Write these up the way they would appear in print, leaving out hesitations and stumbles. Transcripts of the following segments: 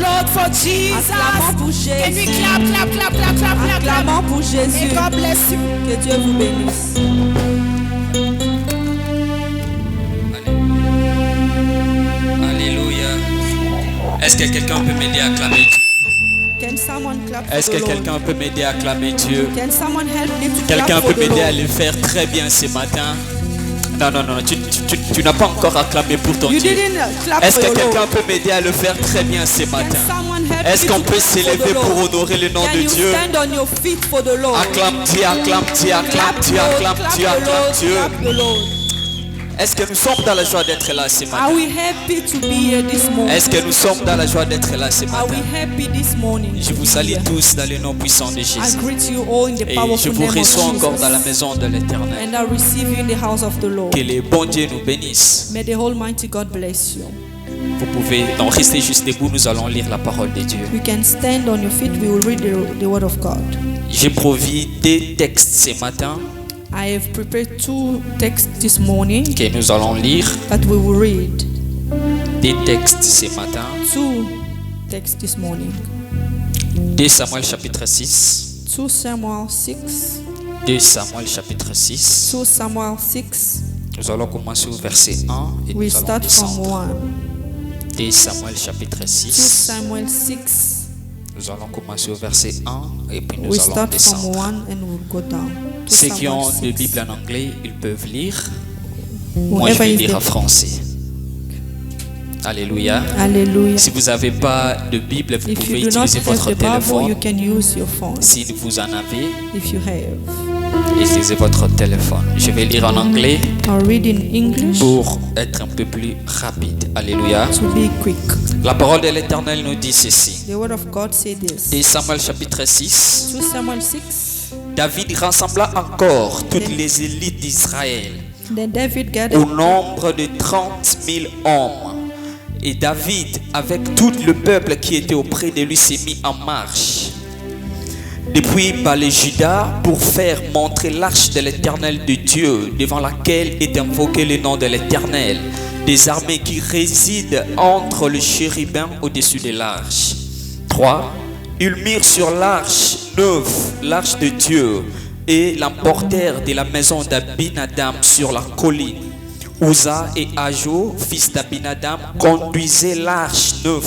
applaud for Jesus. Acclamons pour Jésus. Can we clap, clap, clap, clap, clap, clap, clap? Acclamons pour May Jésus. God bless you. Que Dieu vous bénisse. Alléluia. Est-ce que quelqu'un peut m'aider à acclamer Dieu? Can someone clap for Est-ce the que Lord? quelqu'un peut m'aider à acclamer Dieu? Can someone help me to clap Quelqu'un for peut the m'aider à Lord? le faire très bien ce matin? Non, tu n'as pas encore acclamé pour ton You Dieu. didn't clap Est-ce for que your quelqu'un Lord. peut m'aider à le faire très bien ce Can matin? someone help Est-ce me qu'on to peut clap for s'élever the pour Lord? honorer le nom Can de you Dieu? stand on your feet for the Lord? Acclame Dieu, acclame Dieu, acclame Dieu, acclame Dieu, acclame Dieu. Clap the Lord. Est-ce que nous sommes dans la joie d'être là ce Are matin? we happy to be here this morning? Est-ce que nous sommes dans la joie d'être là ce Are we matin? happy this morning? Je to vous be salue here? tous dans le nom puissant de I Jésus. greet you all in the Et je powerful vous name of reçois encore dans la Jesus. maison de l'Éternel. And I receive you in the house of the Lord. Que le bon Dieu nous bénisse. May the Almighty God bless you. Vous pouvez donc rester juste debout, nous allons lire la parole de Dieu. You can stand on your feet. We will read the word of God. J'ai promis des textes ce matin I have prepared 2 texts this morning que nous allons lire. that we will read. Des textes ce matin. 2 texts this morning. 2 Samuel chapitre 6. 2 Samuel 6. 2 Samuel chapitre 6. 2 Samuel 6. Nous allons commencer au verset 1 et We nous allons start from descendre. 1. 2 Samuel chapitre 2 6. Samuel 6. Nous allons commencer au verset 1 et puis nous We allons start from descendre. 1 and we'll go down. 2 Ceux qui ont Samuel de 6. Bible en anglais, ils peuvent lire. Moi, je Whoever vais is lire en the... français. Alléluia. Hallelujah. Si vous n'avez pas de Bible, vous If pouvez you do not utiliser have votre the Bible, téléphone. you can use your phone. Si vous en avez, If you have. utilisez votre téléphone. Je vais lire en anglais Or read in English pour être un peu plus rapide. Alléluia. to be quick. La parole de l'Éternel nous dit ceci. The word of God says this. Et Samuel chapitre 6. 2 Samuel 6. David rassembla encore toutes les élites d'Israël Then David au gathered nombre de 30 000 hommes. Et David, avec tout le peuple qui était auprès de lui, s'est mis en marche depuis Balé-Juda pour faire montrer l'arche de l'Éternel de Dieu, devant laquelle est invoqué le nom de l'Éternel, des armées qui résident entre le chérubin au-dessus de l'arche. 3. Ils mirent sur l'arche neuve, l'arche de Dieu, et l'emportèrent de la maison d'Abinadam sur la colline. Uza et Ajo, fils d'Abinadam, conduisaient l'arche neuve.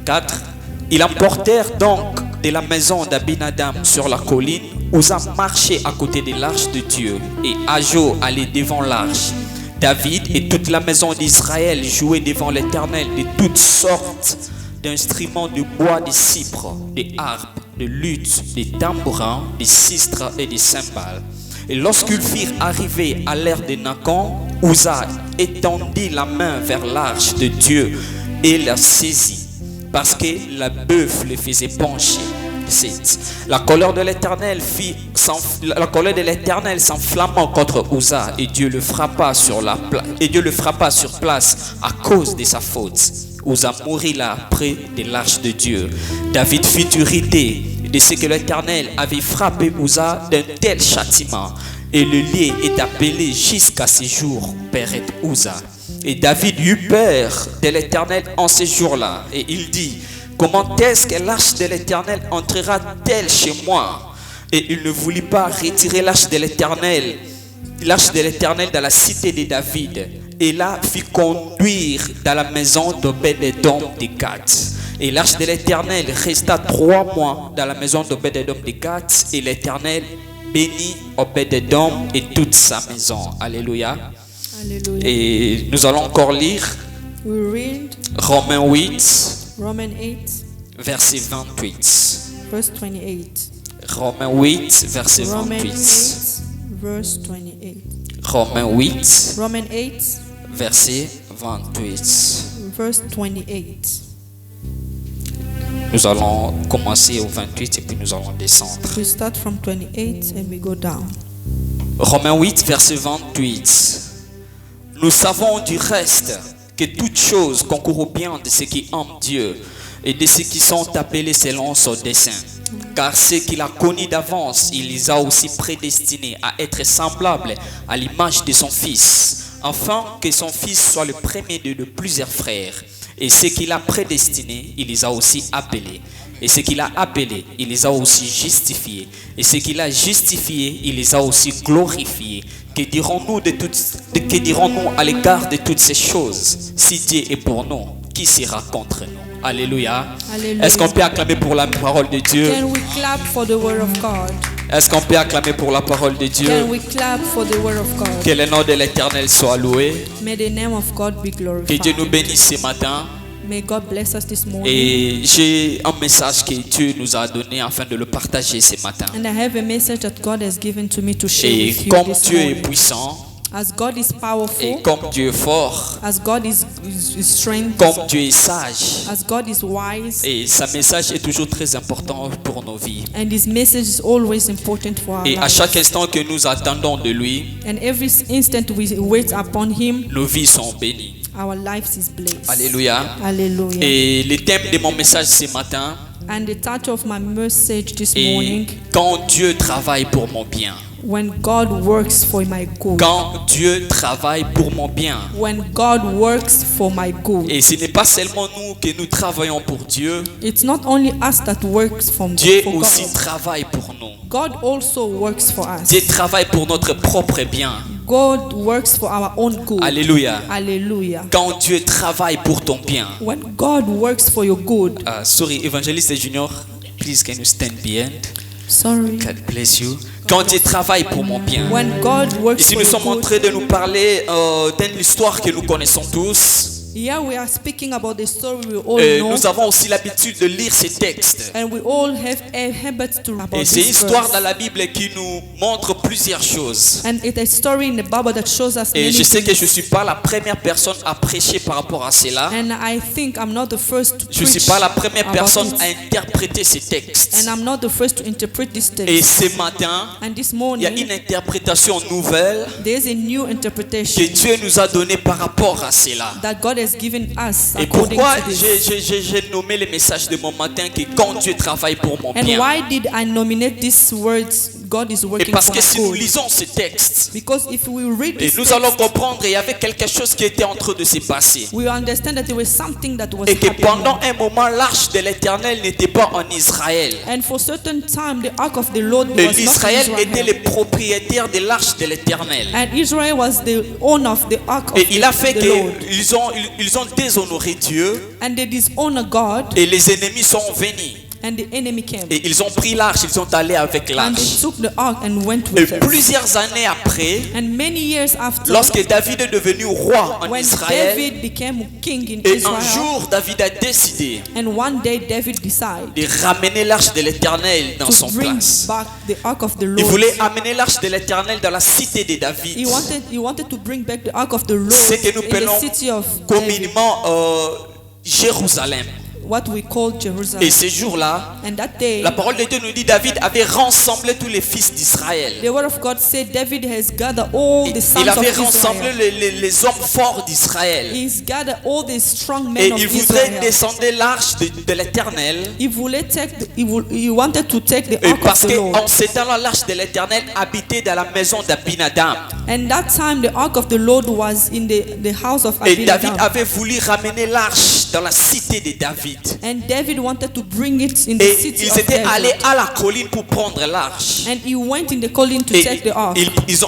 4. Ils emportèrent donc de la maison d'Abinadam sur la colline. Uza marchait à côté de l'arche de Dieu et Ajo allait devant l'arche. David et toute la maison d'Israël jouaient devant l'Éternel de toutes sortes d'instruments de bois, de cypres, de harpes, de luttes, de tambourins, de sistres et de cymbales. Et lorsqu'ils firent arriver à l'ère de Nacon, Uza étendit la main vers l'arche de Dieu et la saisit, parce que la bœuf le faisait pencher. 7. La colère de l'Éternel s'enflamma contre Uza et Dieu le frappa sur place à cause de sa faute. Uza mourit là près de l'arche de Dieu. David fut irrité de ce que l'Éternel avait frappé Uza d'un tel châtiment, et le lieu est appelé jusqu'à ce jour Péret Uza. Et David eut peur de l'Éternel en ce jour-là, et il dit: comment est-ce que l'arche de l'Éternel entrera-t-elle chez moi? Et il ne voulut pas retirer l'arche de l'Éternel dans la cité de David, et la fit conduire dans la maison d'Obed-Édom de Gath. Et l'arche de l'Éternel resta 3 mois dans la maison d'Obed-Édom de Gath, et l'Éternel bénit Obed-Édom et toute sa maison. Alléluia. Hallelujah. Et nous allons encore lire We read Romains 8, Romans 8, verset 28. verse 28. Romains 8, verset Romans 28. 8, verse 28. Romains 8, Romans 8, verset 28. verse 28. Nous allons commencer au 28 et puis nous allons descendre. We start from 28 and we go down. Romains 8, verset 28. Nous savons du reste que toutes choses concourent au bien de ceux qui aiment Dieu et de ceux qui sont appelés selon son dessein. Car ceux qu'il a connus d'avance, il les a aussi prédestinés à être semblables à l'image de son Fils, afin que son Fils soit le premier de plusieurs frères. Et ce qu'il a prédestiné, il les a aussi appelés. Et ce qu'il a appelé, il les a aussi justifiés. Et ce qu'il a justifié, il les a aussi glorifiés. Que dirons-nous que dirons-nous à l'égard de toutes ces choses? Si Dieu est pour nous, qui sera contre nous? Alléluia. Alléluia. Est-ce qu'on peut acclamer pour la parole de Dieu? Can we clap for the word of God? Est-ce qu'on peut acclamer pour la parole de Dieu? Can we clap for the word of God? Que le nom de l'Éternel soit loué. May the name of God be Que Dieu glorified. nous bénisse ce matin. May God bless us this morning. Et j'ai un message que Dieu nous a donné afin de le partager ce matin. And I have a message that God has given to me to share Et with you comme this Dieu est morning. puissant, As God is et powerful, comme Dieu est fort, as God is strength, comme Dieu est sage, as God is wise, et sa message est toujours très important pour nos vies. and His message is always important for our Et à lives. chaque instant que nous attendons de lui, And every instant we wait upon Him, nos vies sont bénies. our lives is blessed. Alléluia. Hallelujah. Et le thème de mon message ce matin, And the title of my message this est morning, quand Dieu travaille pour mon bien. When God works for my good. Quand Dieu travaille pour mon bien. When God works for my good. Et ce n'est pas seulement nous que nous travaillons pour Dieu. It's not only us that works for Dieu God. aussi travaille pour nous. God also works for us. Dieu travaille pour notre propre bien. God works for our own good. Alléluia. Hallelujah. Quand Dieu travaille pour ton bien. When God works for your good. Sorry, évangéliste Junior, please can you stand behind? Sorry. God bless you. Quand Dieu travaille pour mon bien. When God works Ici for nous your sommes en good. train de nous parler d'une histoire que nous connaissons tous. Here we are speaking about the story we all know. Nous avons aussi l'habitude de lire ces textes. And we all have a habit to about Et c'est une this histoire verse. dans la Bible qui nous montre plusieurs choses. And it's a story in the Bible that shows us Et many je sais que things. je ne suis pas la première personne à prêcher par rapport à cela. And I think I'm not the first to Je ne suis preach pas la première about personne it. à interpréter ces textes. And I'm not the first to interpret this Et text. ce matin, And this il y a morning, une interprétation nouvelle there is a new que interpretation Dieu nous a donnée par rapport à cela. that God has given us Et according pourquoi to this. j'ai nommé le message de mon matin que quand Dieu travaille pour mon And bien? why did I nominate these words, God is Et working parce for que my si nous good? lisons ce texte, Because if we read et this nous text, allons comprendre qu'il y avait quelque chose qui était en train de se passer. we understand that there was something that was Et que happening. pendant un moment, l'arche de l'Éternel n'était pas en Israël. And for certain time, the ark of the Lord Et was not in Israël était Israel. le propriétaire de l'arche de l'Éternel. And Israel was the owner of the ark of Et il a fait the Lord. qu'ils ont déshonoré Dieu And they dishonor God, et les ennemis sont venus. and the enemy came. Et ils ont pris l'arche, ils sont allés avec And they l'arche. took the ark and went Et with it. plusieurs années après, And many years after, lorsque David est devenu roi en when Israël, David became king in et un Israel, jour David a décidé and one day David decided de ramener l'arche de l'Éternel dans son to bring place. back the ark of the Il Lord. voulait amener l'arche de l'Éternel dans la cité de David. He wanted to bring back the ark of the Lord Ce que nous in the appelons city of David, communément Jérusalem. what we call Jerusalem. Et ce jour-là, And that day, la parole de Dieu nous dit David avait rassemblé tous les fils d'Israël. the word of God said David has gathered all the sons Il of avait rassemblé Israel. les hommes forts d'Israël. He's gathered all the strong Et men of il voudrait Israel. descendre l'arche de l'Éternel. He wanted to take the Et ark parce of the Lord. qu'en ce temps-là, l'arche de l'Éternel habitait dans la maison d'Abinadab. And that time the ark of the Lord was in the house of Et David Abinadab. avait voulu ramener l'arche dans la cité de David. And David wanted to bring it in the Et city ils of étaient allés David. à la colline pour prendre l'arche. And he went in the colline to Et take the ark.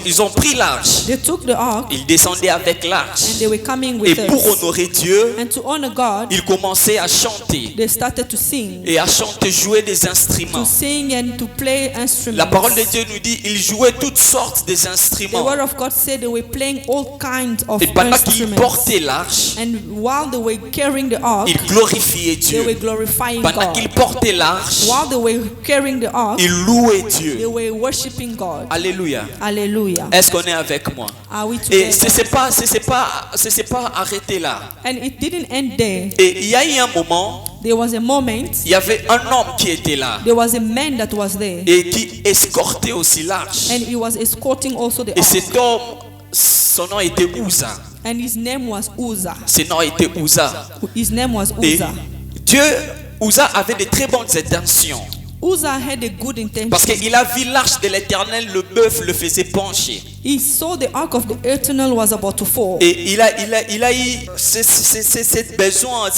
ils ont pris l'arche. They took the ark Ils descendaient avec and l'arche. they were coming Et with pour it. honorer Dieu, And to honor God, ils commençaient à chanter. they started to sing. Et à chanter, jouer des To instruments. sing and to play instruments. La parole de Dieu nous dit, ils jouaient toutes sortes des The instruments. word of God said they were playing all kinds of Et pendant qu'ils instruments. portaient l'arche, And while they were carrying the ark, ils glorifiaient they were Dieu. glorifying Pendant God. qu'ils portaient l'arche, While they were carrying the ark, ils louaient they Dieu. were worshiping God. Alléluia. Hallelujah. Est-ce qu'on est avec moi? Are we Et together? ce n'est pas arrêté là. And it didn't end there. Et il y a eu un moment, There was a moment, il y avait un homme qui était là there was a man that was there. et qui escortait aussi l'arche. And he was escorting also the Et ark. cet homme, son nom était Uza. And his name was Uzzah. Son nom était Uza. His name was Et Uzzah. Uza avait de très bonnes intentions. Uzzah had a good intention. Parce qu'il a vu l'arche de l'Éternel, le bœuf le faisait pencher. He saw the ark of the eternal was about to fall. Et il a eu cette besoin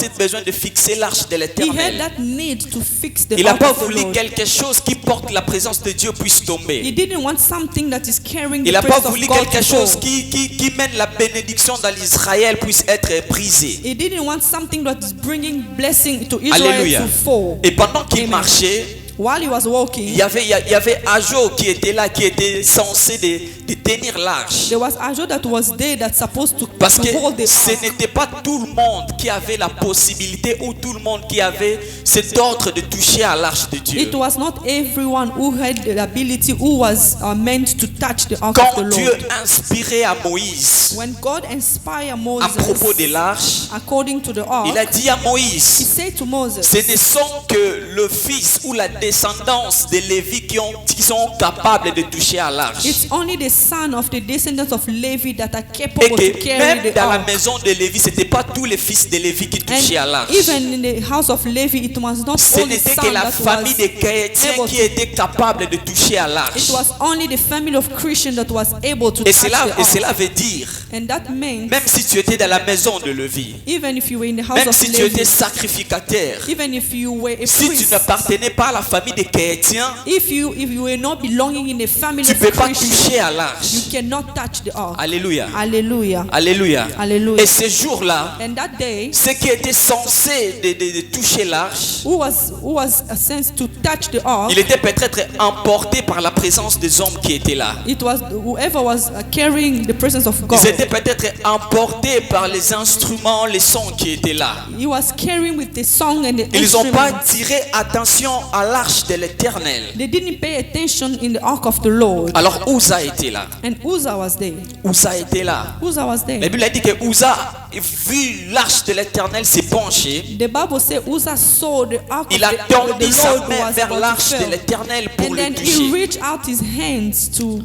de fixer l'arche de He had l'Éternel. that need to fix the Il n'a ark pas of the voulu Lord. quelque chose qui porte la présence de Dieu puisse He tomber. didn't want something that is carrying Il the n'a pas presence of voulu God quelque to chose fall. qui mène la bénédiction dans l'Israël puisse être brisé. He didn't want something that is bringing blessing to Alléluia. Israel to fall. Et pendant qu'il Amen. marchait, While he was il walking, y avait Ajo qui était là, qui était censé de tenir l'arche. there was Ajo that was there that's supposed to Parce que hold the ce ark. n'était pas tout le monde qui avait la possibilité ou tout le monde qui avait cet ordre de toucher à l'arche de Dieu. It was not everyone who had the ability who was meant to touch the ark of Quand the Dieu Lord. inspirait à Moïse When God inspired à Moses, propos de l'arche, according to the ark, il a dit à he Moïse, said to Moses, ce ne sont que le fils ou la descendance de Lévi qui sont capables de toucher à l'arche. it's only the son of the descendants of Levi that are Et capable to que carry même the dans la ark. maison de Lévi, ce n'était pas tous les fils de Lévi qui touchaient à And l'arche. even in the house of Levi, it was not Ce only n'était son que la that famille was des chrétiens able qui to. était capable de toucher à l'arche. It was only the family of Christians that was able to Et touch the cela ark. veut dire, And that meant, même si tu étais dans la maison de Lévi, even if you were in the house même of si tu Levi, étais sacrificateur, even if you were a si tu priest, n'appartenais pas à la famille des chrétiens, if you were not belonging in the family tu ne of peux pas Christians, toucher à l'arche. you cannot touch the ark. Alléluia. Hallelujah. Alléluia. Hallelujah. Et ce jour-là, And that day, ceux qui étaient censés de toucher l'arche, who was sent to touch the ark, il était peut-être emporté par la présence des hommes qui étaient là. it was whoever was carrying the presence of God. Ils étaient peut-être emportés par les instruments, les sons qui étaient là. He was carrying with the song and the Ils n'ont pas instrument. tiré attention à l'arche de l'Éternel. They didn't pay attention in the ark of the Lord. Alors Uzzah était là. And Uzzah was there. Uzzah était là. Uzzah was La there. Bible a dit que Uzzah, vu l'arche de l'Éternel s'est penché. The Bible says Uzzah saw the ark Il a of tendu the sa Lord main was vers about to l'arche de fall. l'Éternel pour And le then he toucher, reached out his hands to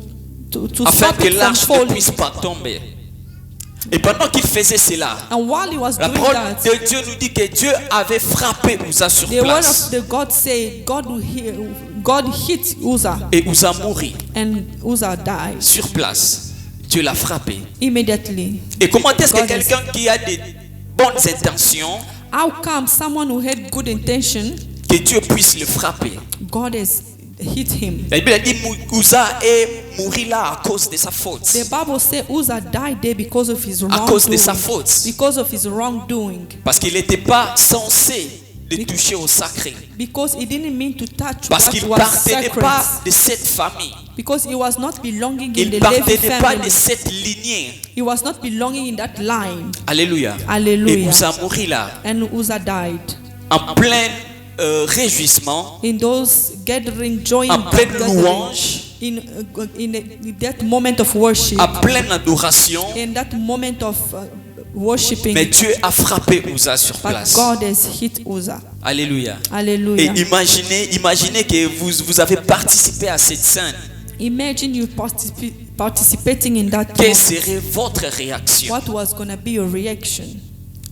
afin stop que it from l'arche ne falling. puisse pas tomber. Et pendant qu'il faisait cela, And while he was la doing parole that, de Dieu nous dit que Dieu avait frappé Uzzah sur the word place. of the God say God hit Uzzah Et Uzzah mourit and Uzzah died sur place. Dieu l'a frappé. immediately. Et comment est-ce que God is- quelqu'un qui a des bonnes intentions, How come someone who had good intention, que Dieu puisse le frapper? God has hit him? La Bible a dit Uzzah est mouru là à cause de sa faute. The Bible says Uzzah died there because of his À cause de wrongdoing. sa faute. Because of his wrongdoing. Parce qu'il n'était pas censé de toucher au sacré. Because he didn't mean to touch Parce what qu'il ne was partenait sacred. pas de cette famille. Because he was not belonging in Il the ne Levi partenait pas de family. cette lignée. He was not belonging in that line. Alléluia. Et Hallelujah. Uzzah mourut là, And Uzzah died. en plein réjouissement, In those gathering joy en and pleine gathering, louange, in that moment of worship, en pleine adoration. in that moment of worshiping, Mais Dieu a frappé Uzzah sur but place. God has hit Uzzah. Alléluia. Et Hallelujah. imaginez que vous avez participé à cette scène. Imagine you participating in that Quelle moment. serait votre réaction? What was going to be your reaction?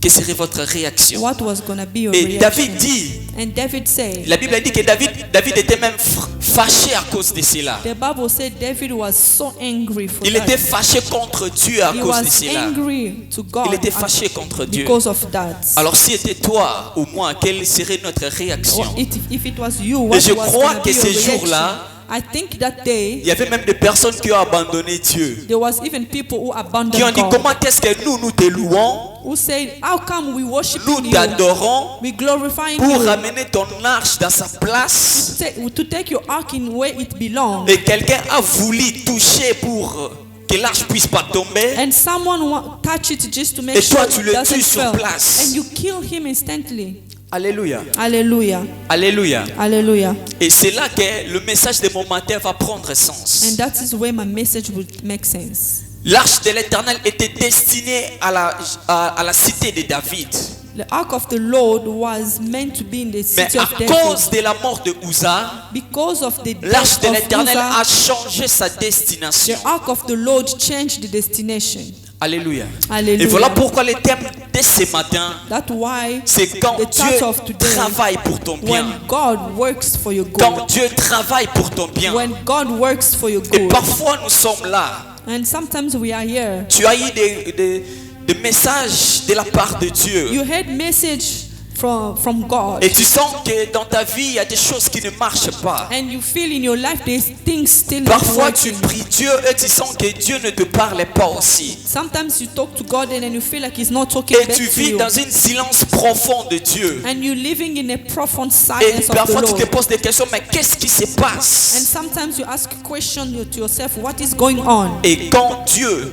Quelle serait votre réaction? What was going to be your Et reaction? David dit, And David said, la Bible dit que David était même fâché à cause de cela. the Bible said David was so angry for Il that. était fâché contre Dieu à He cause de was cela. angry to God Il était fâché contre Dieu. because of that. Alors si c'était toi ou moi, quelle serait notre réaction? Or if it was you, Et what je was crois gonna que be your ces reaction? jours-là, I think that day il y avait même des personnes qui ont abandonné Dieu. there was even people who abandoned Qui ont dit, God, comment est-ce que nous te louons, who said, "How come we worship nous you, t'adorons we glorify pour you, ramener ton arche dans sa place, to take your ark in where it belongs?" et quelqu'un a voulu toucher pour que l'arche puisse pas tomber, And someone touch it just to make Et sure toi, tu it le doesn't tues sur fall. place. And you kill him instantly. Alléluia, Hallelujah. alléluia. Hallelujah. Et c'est là que le message de mon matin va prendre sens. And that is where my message would make sense. L'arche de l'Éternel était destinée à la cité de David. The ark of the Lord was meant to be in the Mais city à of David. cause de la mort de Uzzah, Because of the l'arche death de of l'Éternel Uzzah, a changé sa the destination. ark of the Lord changed the destination. Alléluia. Alléluia. Et voilà pourquoi le thème de ce matin, That's why c'est quand the Dieu title of today, travaille pour ton bien. when God works for your Quand good. Dieu travaille pour ton bien. When God works for your Et good. parfois nous sommes là. And sometimes we are here. Tu as eu des messages de la part de Dieu. You heard message from God. Et tu sens que dans ta vie, il y a des choses qui ne marchent pas. And you feel in your life there's things still not Parfois, tu working. pries Dieu et tu sens que Dieu ne te parle pas aussi. Sometimes you talk to God and then you feel like He's not talking Et back tu to vis you. dans un silence profond de Dieu. And you're living in a profound Et silence of the parfois, tu te Lord. poses des questions, mais qu'est-ce qui se And passe? sometimes you ask a question to yourself, what is going on? Et quand Dieu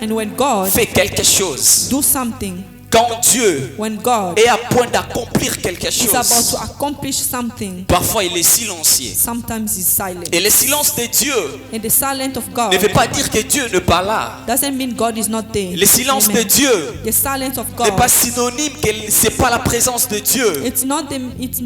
And when God fait quelque chose, do something, quand Dieu when God est à point d'accomplir quelque is about chose, to accomplish something, parfois il est silencieux. sometimes He's silent. Et le silence de Dieu And the silence of God ne veut pas dire que Dieu n'est pas là. doesn't mean God is not there. Le silence de Amen. Dieu The silence of n'est pas God, synonyme que c'est pas la présence de Dieu. it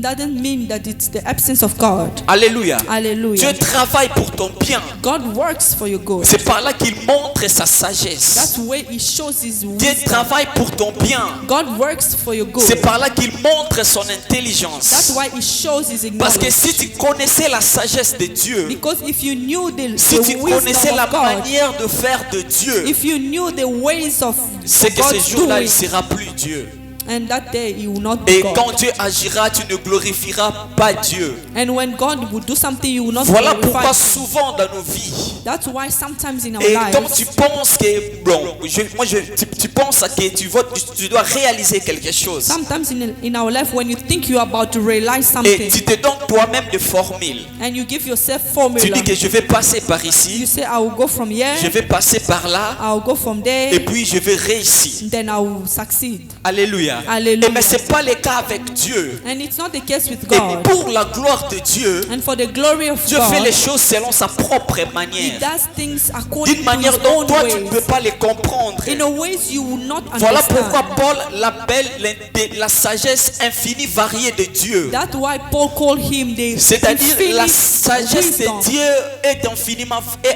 doesn't mean that it's the absence of God. Alléluia. Hallelujah. Dieu travaille pour ton bien. God works for your good. C'est par là qu'il montre sa sagesse. That's the way He shows His Dieu wisdom. travaille pour ton bien. God works for your good. C'est par là qu'il montre son That's intelligence. why He shows His Parce que knowledge. si tu connaissais la sagesse de Dieu, Because if you knew si tu the connaissais wisdom la of God, manière de faire de Dieu, if you knew the ways of c'est que ce God's jour-là, il ne doing, sera plus Dieu. and that day He will not be Et God. quand Dieu agira, tu ne glorifieras pas Dieu. And when God will do something, you will not Voilà glorify pourquoi Him. souvent dans nos vies, That's why sometimes in our et quand lives, tu penses que, tu penses que tu dois réaliser quelque chose, sometimes in our life, when you think you're about to realize et something, tu te donnes toi-même des formules, and you give yourself tu formula, dis que je vais passer par you ici, say, I will go from here, je vais passer par là, I'll go from et there, puis je vais réussir. then I will succeed. Alléluia. Alléluia. Et mais ce n'est pas le cas avec Dieu. And it's not the case with Et God. pour la gloire de Dieu, And for the glory of Dieu fait les God, choses selon sa propre He manière. does things according D'une to manière His dont own toi tu ne ways. peux pas les comprendre. In a ways you will not Voilà pourquoi understand. Paul l'appelle la sagesse infinie variée de Dieu. That's why Paul called him the C'est-à-dire la infinite sagesse wisdom. de Dieu est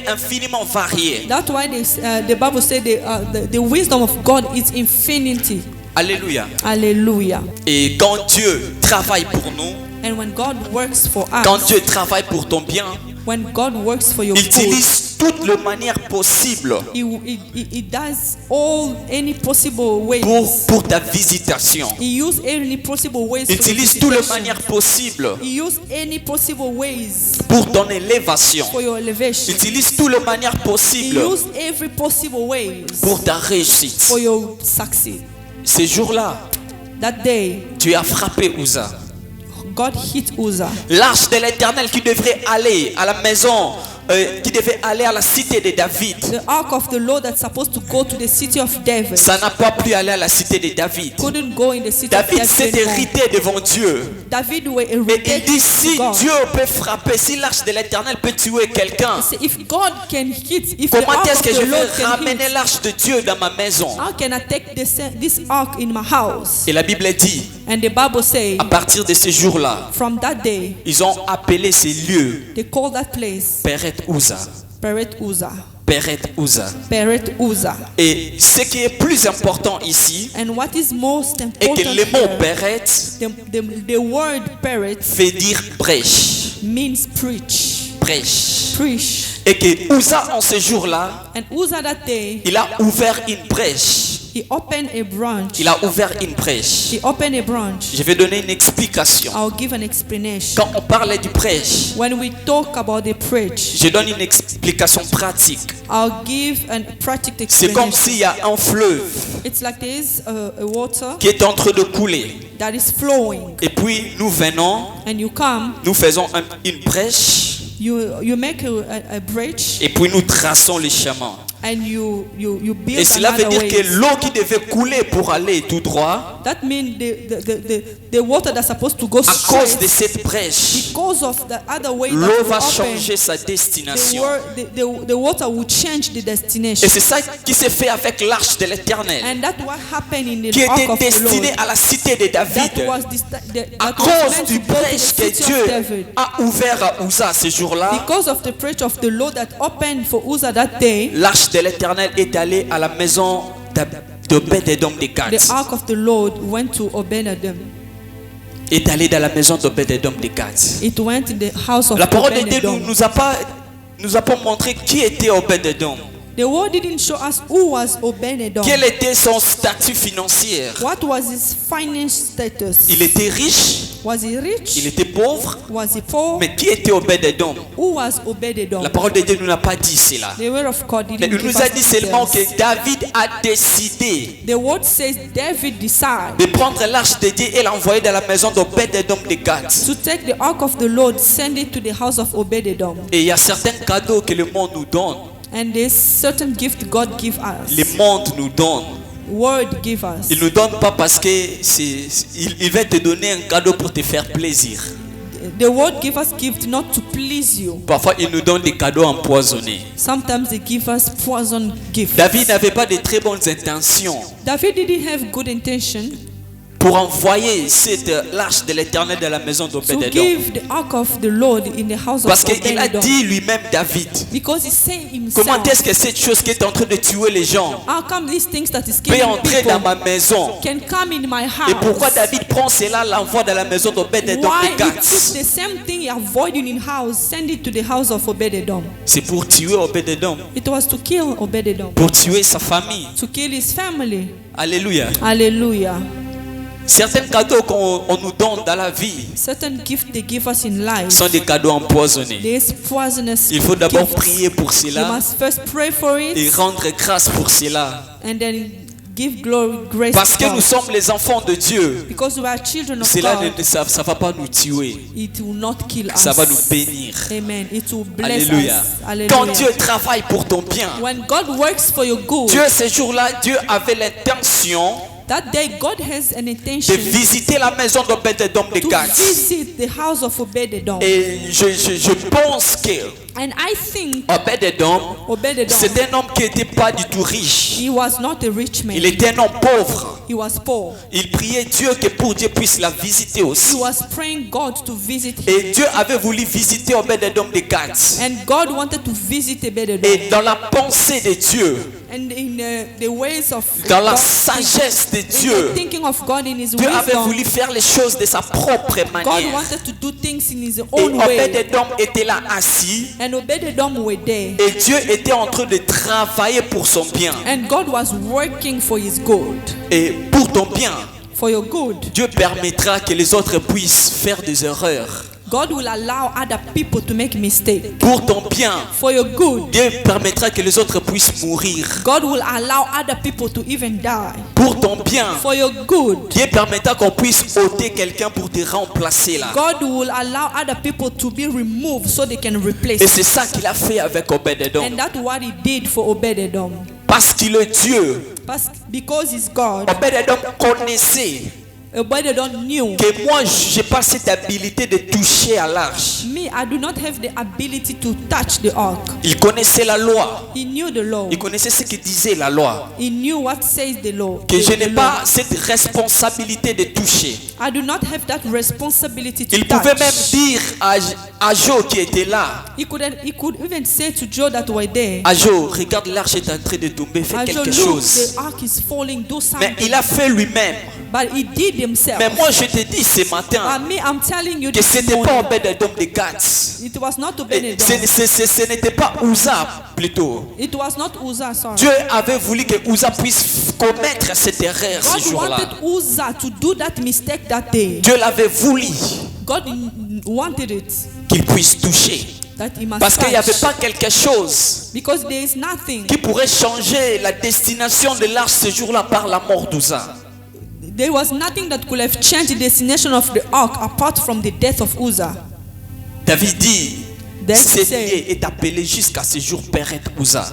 infiniment variée. That's why the Bible said the wisdom of God is infinity. Alléluia. Hallelujah. Et quand Dieu travaille pour nous, And when God works for quand us, Dieu travaille pour ton bien, when God works for your il good, utilise toutes les manières possibles He does any possible ways. pour ta visitation. He uses any possible ways. Il for your utilise toutes les visitation. manières possibles He uses any possible ways pour ton élévation. for your Il elevation. utilise toutes les manières He possibles uses every possible ways pour ta réussite. for your succeed. Ces jours-là, That day, tu as frappé Uza. God hit Uzzah. L'arche de l'Éternel qui devrait aller à la maison, qui devait aller à la cité de David, The ark of the Lord that's supposed to go to the city of David ça n'a pas pu aller à la cité de David. couldn't go in the city David of s'est David anymore. hérité devant Dieu. David were Et il irritated dit, to si God. Dieu peut frapper, si l'arche de l'Éternel peut tuer quelqu'un, Say, if God can hit, if the comment ark est-ce of que je the Lord vais can ramener hit, l'arche de Dieu dans ma maison? how can I take this ark in my house? Et la Bible dit, And the Bible says, à partir de ce jour-là, from that day, ils ont appelé ces lieux they called that place Peret Uza. Peret Uzzah. Peret Uza. Peret Uzzah. Et ce qui est plus important ici, And what is most est important que le mot here, Peret the word Peret veut dire brèche. means preach. Brèche. Preach. Et que Uza, en ce jour-là, And Uzzah that day, il a ouvert une brèche. he opened a branch. Il a ouvert une brèche. He opened a branch. Je vais donner une explication. I'll give an explanation. Quand on parle du brèche, When we talk about the preach, je donne une explication pratique. I'll give a practical C'est comme explanation. s'il y a un fleuve It's like there's a water qui est en train de couler. that is flowing, Et puis nous venons, and you come, nous faisons une brèche, you make a bridge, et puis nous traçons le chemin. and you build Et cela veut another dire way. que l'eau qui devait couler pour aller tout droit, That means the water that's supposed to go à cause de straight, cette brèche, because of the other way that l'eau will va open, changer sa destination. the water will change the Et destination. c'est ça qui s'est fait avec l'arche de l'Éternel, And that's what happened in qui the ark était of the destinée Lord. à la cité de David. That was À that was cause meant du to go to brèche the que city of Dieu David. a ouvert à Uza ce jour-là, Because of the preach of the Lord that opened for Uzzah that day, l'arche de l'Éternel est allé à la maison d'Obed-Edom de Gath. The ark of the Lord went to Obed-Edom. Est allé dans la maison d'Obed-Edom de Gath. It went in the house of La parole de Dieu Obed-Edom. nous a pas montré qui était Obed-Edom. The word didn't show us who was Obed-Edom. Quel était son statut financier. What was his financial status? Il était riche, Was he rich? il était pauvre. Was he poor? Mais qui était Obed-Edom? Who was Obed-Edom? La parole de Dieu ne nous a pas dit cela. The word of God Mais didn't il give nous a us dit seulement details. que David a décidé The word says David decided de prendre l'arche de Dieu et l'envoyer dans la maison d'Obed-Edom de Gath. to take the ark of the Lord, send it to the house of Obed-Edom. Et il y a certains cadeaux que le monde nous donne. And there's certain gift God give us. Le monde nous donne. Word give us. Il ne nous donne pas parce que il va te donner un cadeau pour te faire plaisir. The word give us gift not to please you. Parfois, il nous donne des cadeaux empoisonnés. Sometimes they give us poison gifts. David n'avait pas de très bonnes intentions David didn't have good intention pour envoyer l'arche de l'Éternel dans la maison to d'Obed-Edom. give the ark of the Lord in the house Parce of qu'il a Obed-Edom. dit lui-même, David, Because he said comment himself, est-ce que cette chose qui est en train de tuer les gens how come these things that is peut killing entrer dans ma people maison? can come in my house? Et pourquoi David prend cela, l'envoie dans la maison d'Obed-Edom Why de he Gath? took the same thing he avoided in house, send it to the house of Obed-Edom? C'est pour tuer Obed-Edom, It was to kill Obed-Edom, pour tuer sa famille. to kill his family. Alléluia. Hallelujah. Certains cadeaux qu'on nous donne dans la vie Certain gifts they give us in life, sont des cadeaux empoisonnés. there's poisonous Il faut d'abord gifts. prier pour You cela must first pray for et it rendre grâce pour cela. and then give glory, grace Parce to que nous God. sommes les enfants de Dieu. Because we are children of Cela God, ça ne va pas nous tuer. it will not kill us. Ça va nous bénir. Amen. It will bless Alléluia. us. Hallelujah. Quand Dieu travaille pour ton bien, When God works for your good, Dieu, ce jour-là, Dieu avait l'intention that day God has an de intention visiter la maison d'Obed-Edom de to Gath. visit the house of Obed-Edom. Et je pense que And I think Obed-Edom, Obed-Edom, c'est un homme qui n'était pas du tout riche. he was not a rich man. Il était un homme pauvre. He was poor. Il priait Dieu que pour Dieu puisse la visiter He aussi. was praying God to visit him. Et Dieu avait voulu visiter Obed-Edom de Gath. And God wanted to visit Obed-Edom. Et dans la pensée de Dieu, And in the ways of dans la God, sagesse de in the Dieu, thinking of God in His Dieu avait wisdom, voulu faire les choses de sa propre God manière. wanted to do things in His Et own way. Obed-Edom était là assis. And Obed-Edom were there. Et Dieu était en train de travailler pour son bien. And God was working for His good. Et pour ton bien, For your good. Dieu permettra que les autres puissent faire des erreurs. God will allow other people to make mistakes. Pour ton bien, For your good. Dieu permettra que les autres puissent mourir. God will allow other people to even die. Pour ton bien, For your good. Dieu permettra qu'on puisse ôter quelqu'un pour te remplacer là. God will allow other people to be removed so they can replace. Et c'est ça qu'il a fait avec Obed-Edom. And that's what He did for Obed-Edom. Parce qu'il est Dieu. Because He's God, Obed-Edom connaissait Obed-Edom knew. que moi, je n'ai pas cette habilité de toucher à l'arche. Me, I do not have the ability to touch the ark. Il connaissait la loi. He knew the law. Il connaissait ce que disait la loi. He knew what says the law. Que je The n'ai law. pas cette responsabilité de toucher. I do not have that responsibility to Il touch. pouvait même dire à Joe qui était là, He could even say to Joe that were there, à Joe, regarde l'arche est en train de tomber, fais Joe, quelque look, chose. the ark is falling, do Mais something. il a fait lui-même. But he did himself. Mais moi je te dis ce matin Me, I'm telling you que this ce n'était morning, pas Obed-Edom de Gath. it was not Et Obed-Edom. ce n'était pas Uza plutôt. It was not Uzzah, sorry. Dieu avait voulu que Uza puisse commettre cette erreur ce God jour-là. wanted Uzzah to do that mistake that day. Dieu l'avait voulu God wanted it, qu'il puisse toucher. that he must Parce qu'il n'y avait touch. pas quelque chose Because there is nothing. qui pourrait changer la destination de l'arche ce jour-là par la mort d'Uza. There was nothing that could have changed the destination of the ark apart from the death of Uzzah. David dit, Then he cette said, lieu est appelé jusqu'à ce jour Peret Uza.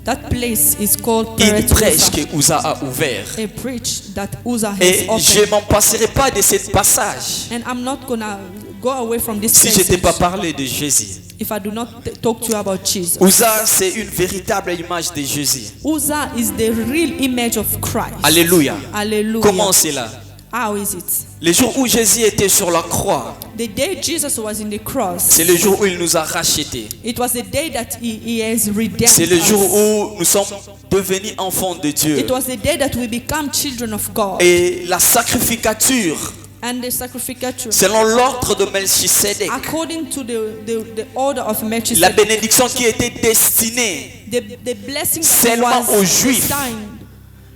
that place is called Une Peret brèche Uzzah. que Uza a ouvert. A breach that Uzzah Et has je ne opened. m'en passerai pas de ce passage And I'm not gonna go away from this si je n'ai pas passage parlé de Jésus. if I do not talk to you about Jesus. Uza, c'est une véritable image de Jésus. Uzzah is the real image of Christ. Alléluia. Hallelujah. Comment cela? How is it? Le jour où Jésus était sur la croix, The day Jesus was in the cross, c'est le jour où il nous a rachetés. it was the day that he has redeemed C'est le jour us. où nous sommes devenus enfants de Dieu. It was the day that we become children of God. Et la sacrificature, And the sacrificature, selon l'ordre de Melchisédek, according to the order of la Melchizedek, bénédiction qui était destinée, the blessing seulement that aux was Juifs. assigned,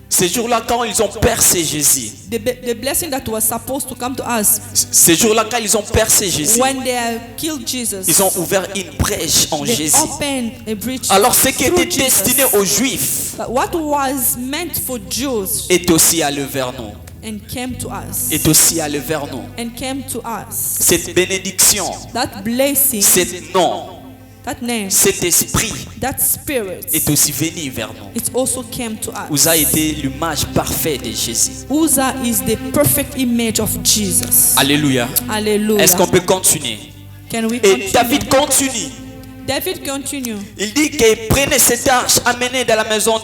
ces jours-là quand ils ont percé Jésus, the blessing that was supposed to come to us ces jours-là quand ils ont percé Jésus, when they killed Jesus, ils ont ouvert une brèche en they Jésus. opened a breach Alors ce qui through était Jesus. destiné aux Juifs But what was meant for Jews est aussi allé vers nous. and came to us, Est aussi allé vers nous. and came to us. Cette bénédiction, That blessing, cet nom, that name, cet esprit that spirit, est aussi venu vers nous. it also came to us. Uza était l'image parfaite de Jésus. Uzzah is the perfect image of Jesus. Alléluia. Hallelujah. Est-ce qu'on peut continuer? Can we Et continue? David continue. David continue. Il dit qu'il prenait cette arche amenée dans la maison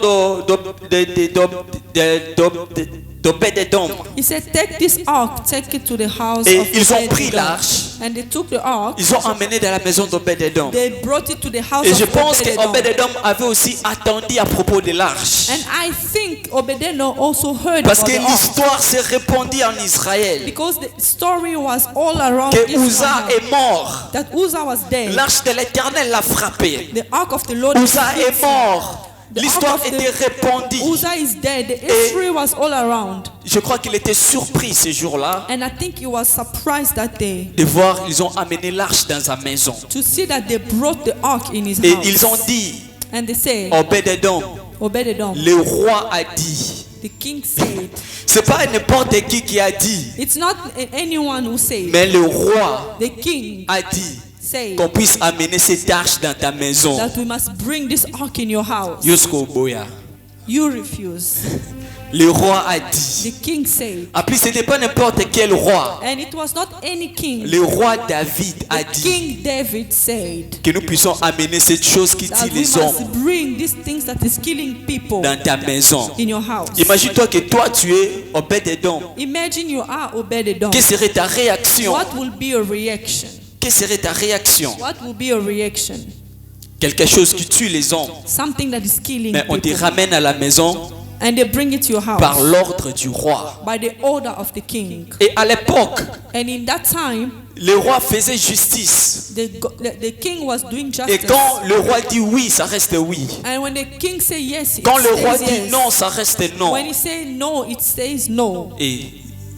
d'Obed-Edom. He said, take this ark, take it to the house Et of ils ont Obed-Edom. pris l'arche. And they took the ark, Ils ont amené dans la maison d'Obed-Edom. they brought it to the house Et of je pense que Obed-Edom. Obed-Edom avait aussi attendu à propos de l'arche. And I think Obed-Edom also heard Parce about que the ark. l'histoire s'est répandue en Israël. Because the story was all around Que Uza Israel. est mort. That Uzzah was dead. L'arche de l'Éternel l'a frappé. The ark of the Lord Uza hit est him. mort. The L'histoire ark of était the- répandue. Uzzah is dead. The history was all around. Je crois qu'il était surpris ce jour-là And I think he was surprised that day de voir ils ont amené l'arche dans sa maison. to see that they brought the ark in his Et house. ils ont dit, And they say, Obed-Edom, Obed-Edom, le roi a dit. the king said, C'est pas n'importe qui a dit, it's not anyone who said, mais le roi the king a dit said qu'on puisse amener cette arche dans ta maison. that we must bring this ark in your house. Jusqu'au Boya. You refuse. Le roi a dit. The king said, En plus, ce n'est pas n'importe quel roi. and it was not any king. Le roi David a The dit King David said que nous puissions amener cette chose qui that tue we les hommes must bring these things that is killing people dans ta maison. in your house. Imagine-toi que toi tu es Obed-Edom. Imagine you are Obed-Edom. Quelle serait ta réaction? What will be your reaction? Quelle serait ta réaction? What will be your reaction? Quelque chose qui tue les hommes, Something that is killing mais on te people. ramène à la maison And they bring it to your house par l'ordre du roi. by the order of the king. Et à l'époque, And in that time, le roi faisait justice. the king was doing Et justice. quand le roi dit oui, ça reste oui. And when the king say yes, it Quand le roi says dit yes. non, ça reste non. When he say no, it says no. Et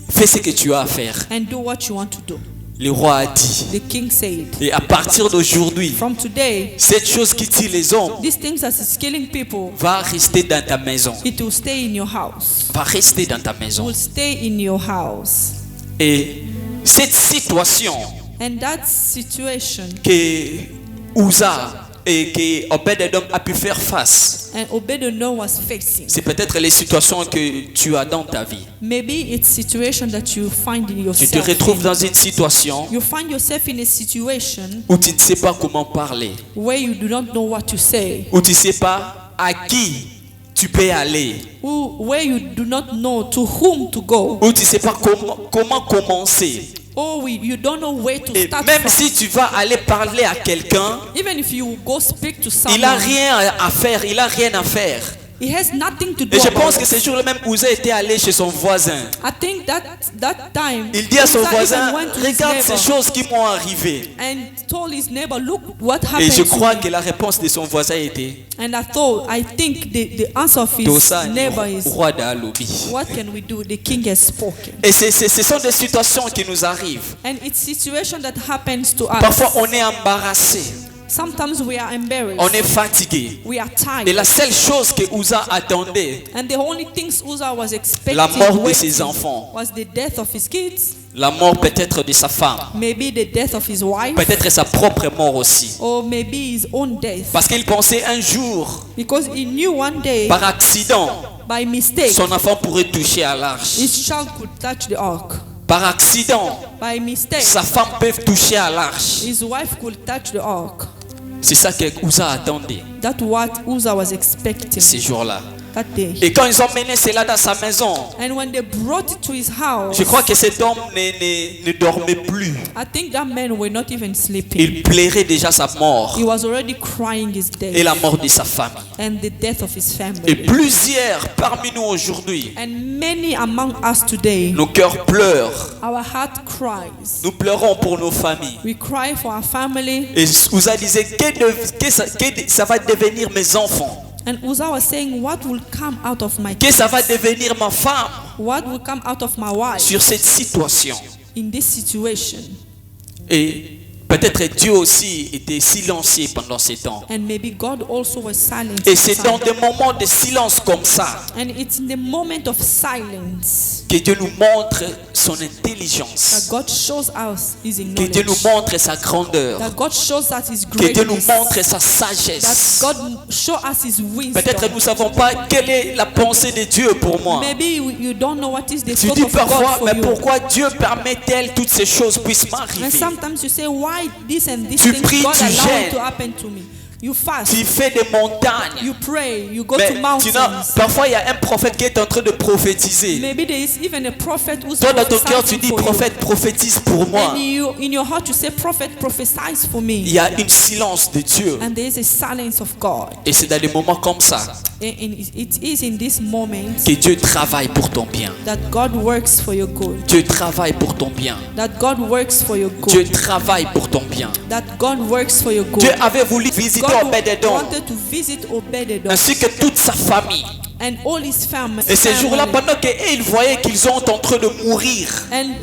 fais ce que tu as à faire. And do what you want to do. Le roi a dit. The king said, Et à partir d'aujourd'hui, from today, cette chose qui tue les hommes these things that is killing people, va rester dans ta maison. it will stay in your house. Va rester dans ta It maison. will stay in your house. Et cette situation And that situation, que Uza et que Obed-Edom a pu faire face, and Obed-Edom was facing, c'est peut-être les situations que tu as dans ta vie. maybe it's situation that you find in Tu te yourself. retrouves dans une situation You find yourself in a situation où tu ne sais pas comment parler, where you do not know what to say, où tu ne sais pas à qui tu peux aller, where you do not know to whom to go, où tu ne sais pas comment commencer. or you don't know where to Et start même from. si tu vas aller parler à quelqu'un, Even if you go speak to il n'a someone, rien à faire, il n'a rien à faire. he has nothing to do Et je about pense it. que ce jour-là même, Uza était allé chez son voisin. I think that time Il dit à son Uzzah voisin, even went to his regarde ces neighbor choses qui m'ont arrivé. and told his neighbor, look what Et happened je to crois me. que la réponse de son voisin était, And I think the answer of his Dosa neighbor is, roi d'Alobi. what can we do? The king has spoken. Et ce sont des situations qui nous arrivent. And it's situation that happens to us. Parfois, on est embarrassé, Sometimes we are embarrassed. on est fatigué. We are Et tired. la seule chose que Uza attendait, And the only things Uzzah was expecting la mort de waiting, ses enfants, was the death of his kids, la mort peut-être de sa femme, maybe the death of his wife, peut-être sa propre mort aussi. or maybe his own death. Parce qu'il pensait un jour, Because he knew one day, par accident, by mistake, son enfant pourrait toucher à l'arche. his child could touch the ark. Par accident, By mistake, sa femme peut toucher à l'arche. his wife could touch the ark. C'est ça que Uza attendait That's what Uzzah was expecting ces jours-là. that day. Et quand ils ont mené cela dans sa maison, And when they brought it to his house, je crois que cet homme ne dormait plus. I think that man were not even sleeping. Il plairait déjà sa mort He was already crying his et death la mort de sa famille. and the death of his Et family. plusieurs parmi nous aujourd'hui, And many among us today, nos cœurs pleurent. our heart cries. Nous pleurons pour nos familles. We cry for our family. Et Uza disait, que ça va devenir mes enfants? And Uzzah was saying, what will come out of my Que ça va devenir ma femme what will come out of my wife sur cette situation? in this situation? Et peut-être Dieu aussi était silencieux pendant ces temps. And maybe God also was silent. Et c'est dans des moments de silence comme ça And it's in the moment of silence que Dieu nous montre son that intelligence, God shows us His que Dieu nous knowledge, montre sa grandeur, that God shows us His que Dieu nous greatness, montre sa that sagesse. God shows us His Peut-être nous ne wisdom. savons pas quelle est la pensée de Dieu pour moi. Maybe you don't know what is the Tu thought dis of God parfois, for mais you. pourquoi Dieu permet-elle toutes ces choses puissent And m'arriver? sometimes you say, why this and this Tu things pries, God tu allowed jeûnes. to happen to me? You fast, Tu fais des montagnes. you pray, you go Mais to mountains. parfois il y a un prophète qui est en train de prophétiser. Maybe there is even a prophet who's Toi dans ton cœur tu prophesying dis, for you. prophète prophétise pour moi. And you, in your heart, you say, prophet prophesies for Il me. y a une silence de Dieu. And there is a silence of God. Et c'est dans des moments comme ça And it is in this moment que Dieu travaille pour ton bien. that God works for your good. Dieu travaille pour ton bien. That God works for your Dieu good. travaille pour ton bien. That God works for your good. Dieu avait voulu visiter God Obed-Edom wanted to visit Obed-Edom ainsi que toute sa famille. and all his family. Et ces jours-là, pendant qu'ils voyaient qu'ils sont en train de mourir, And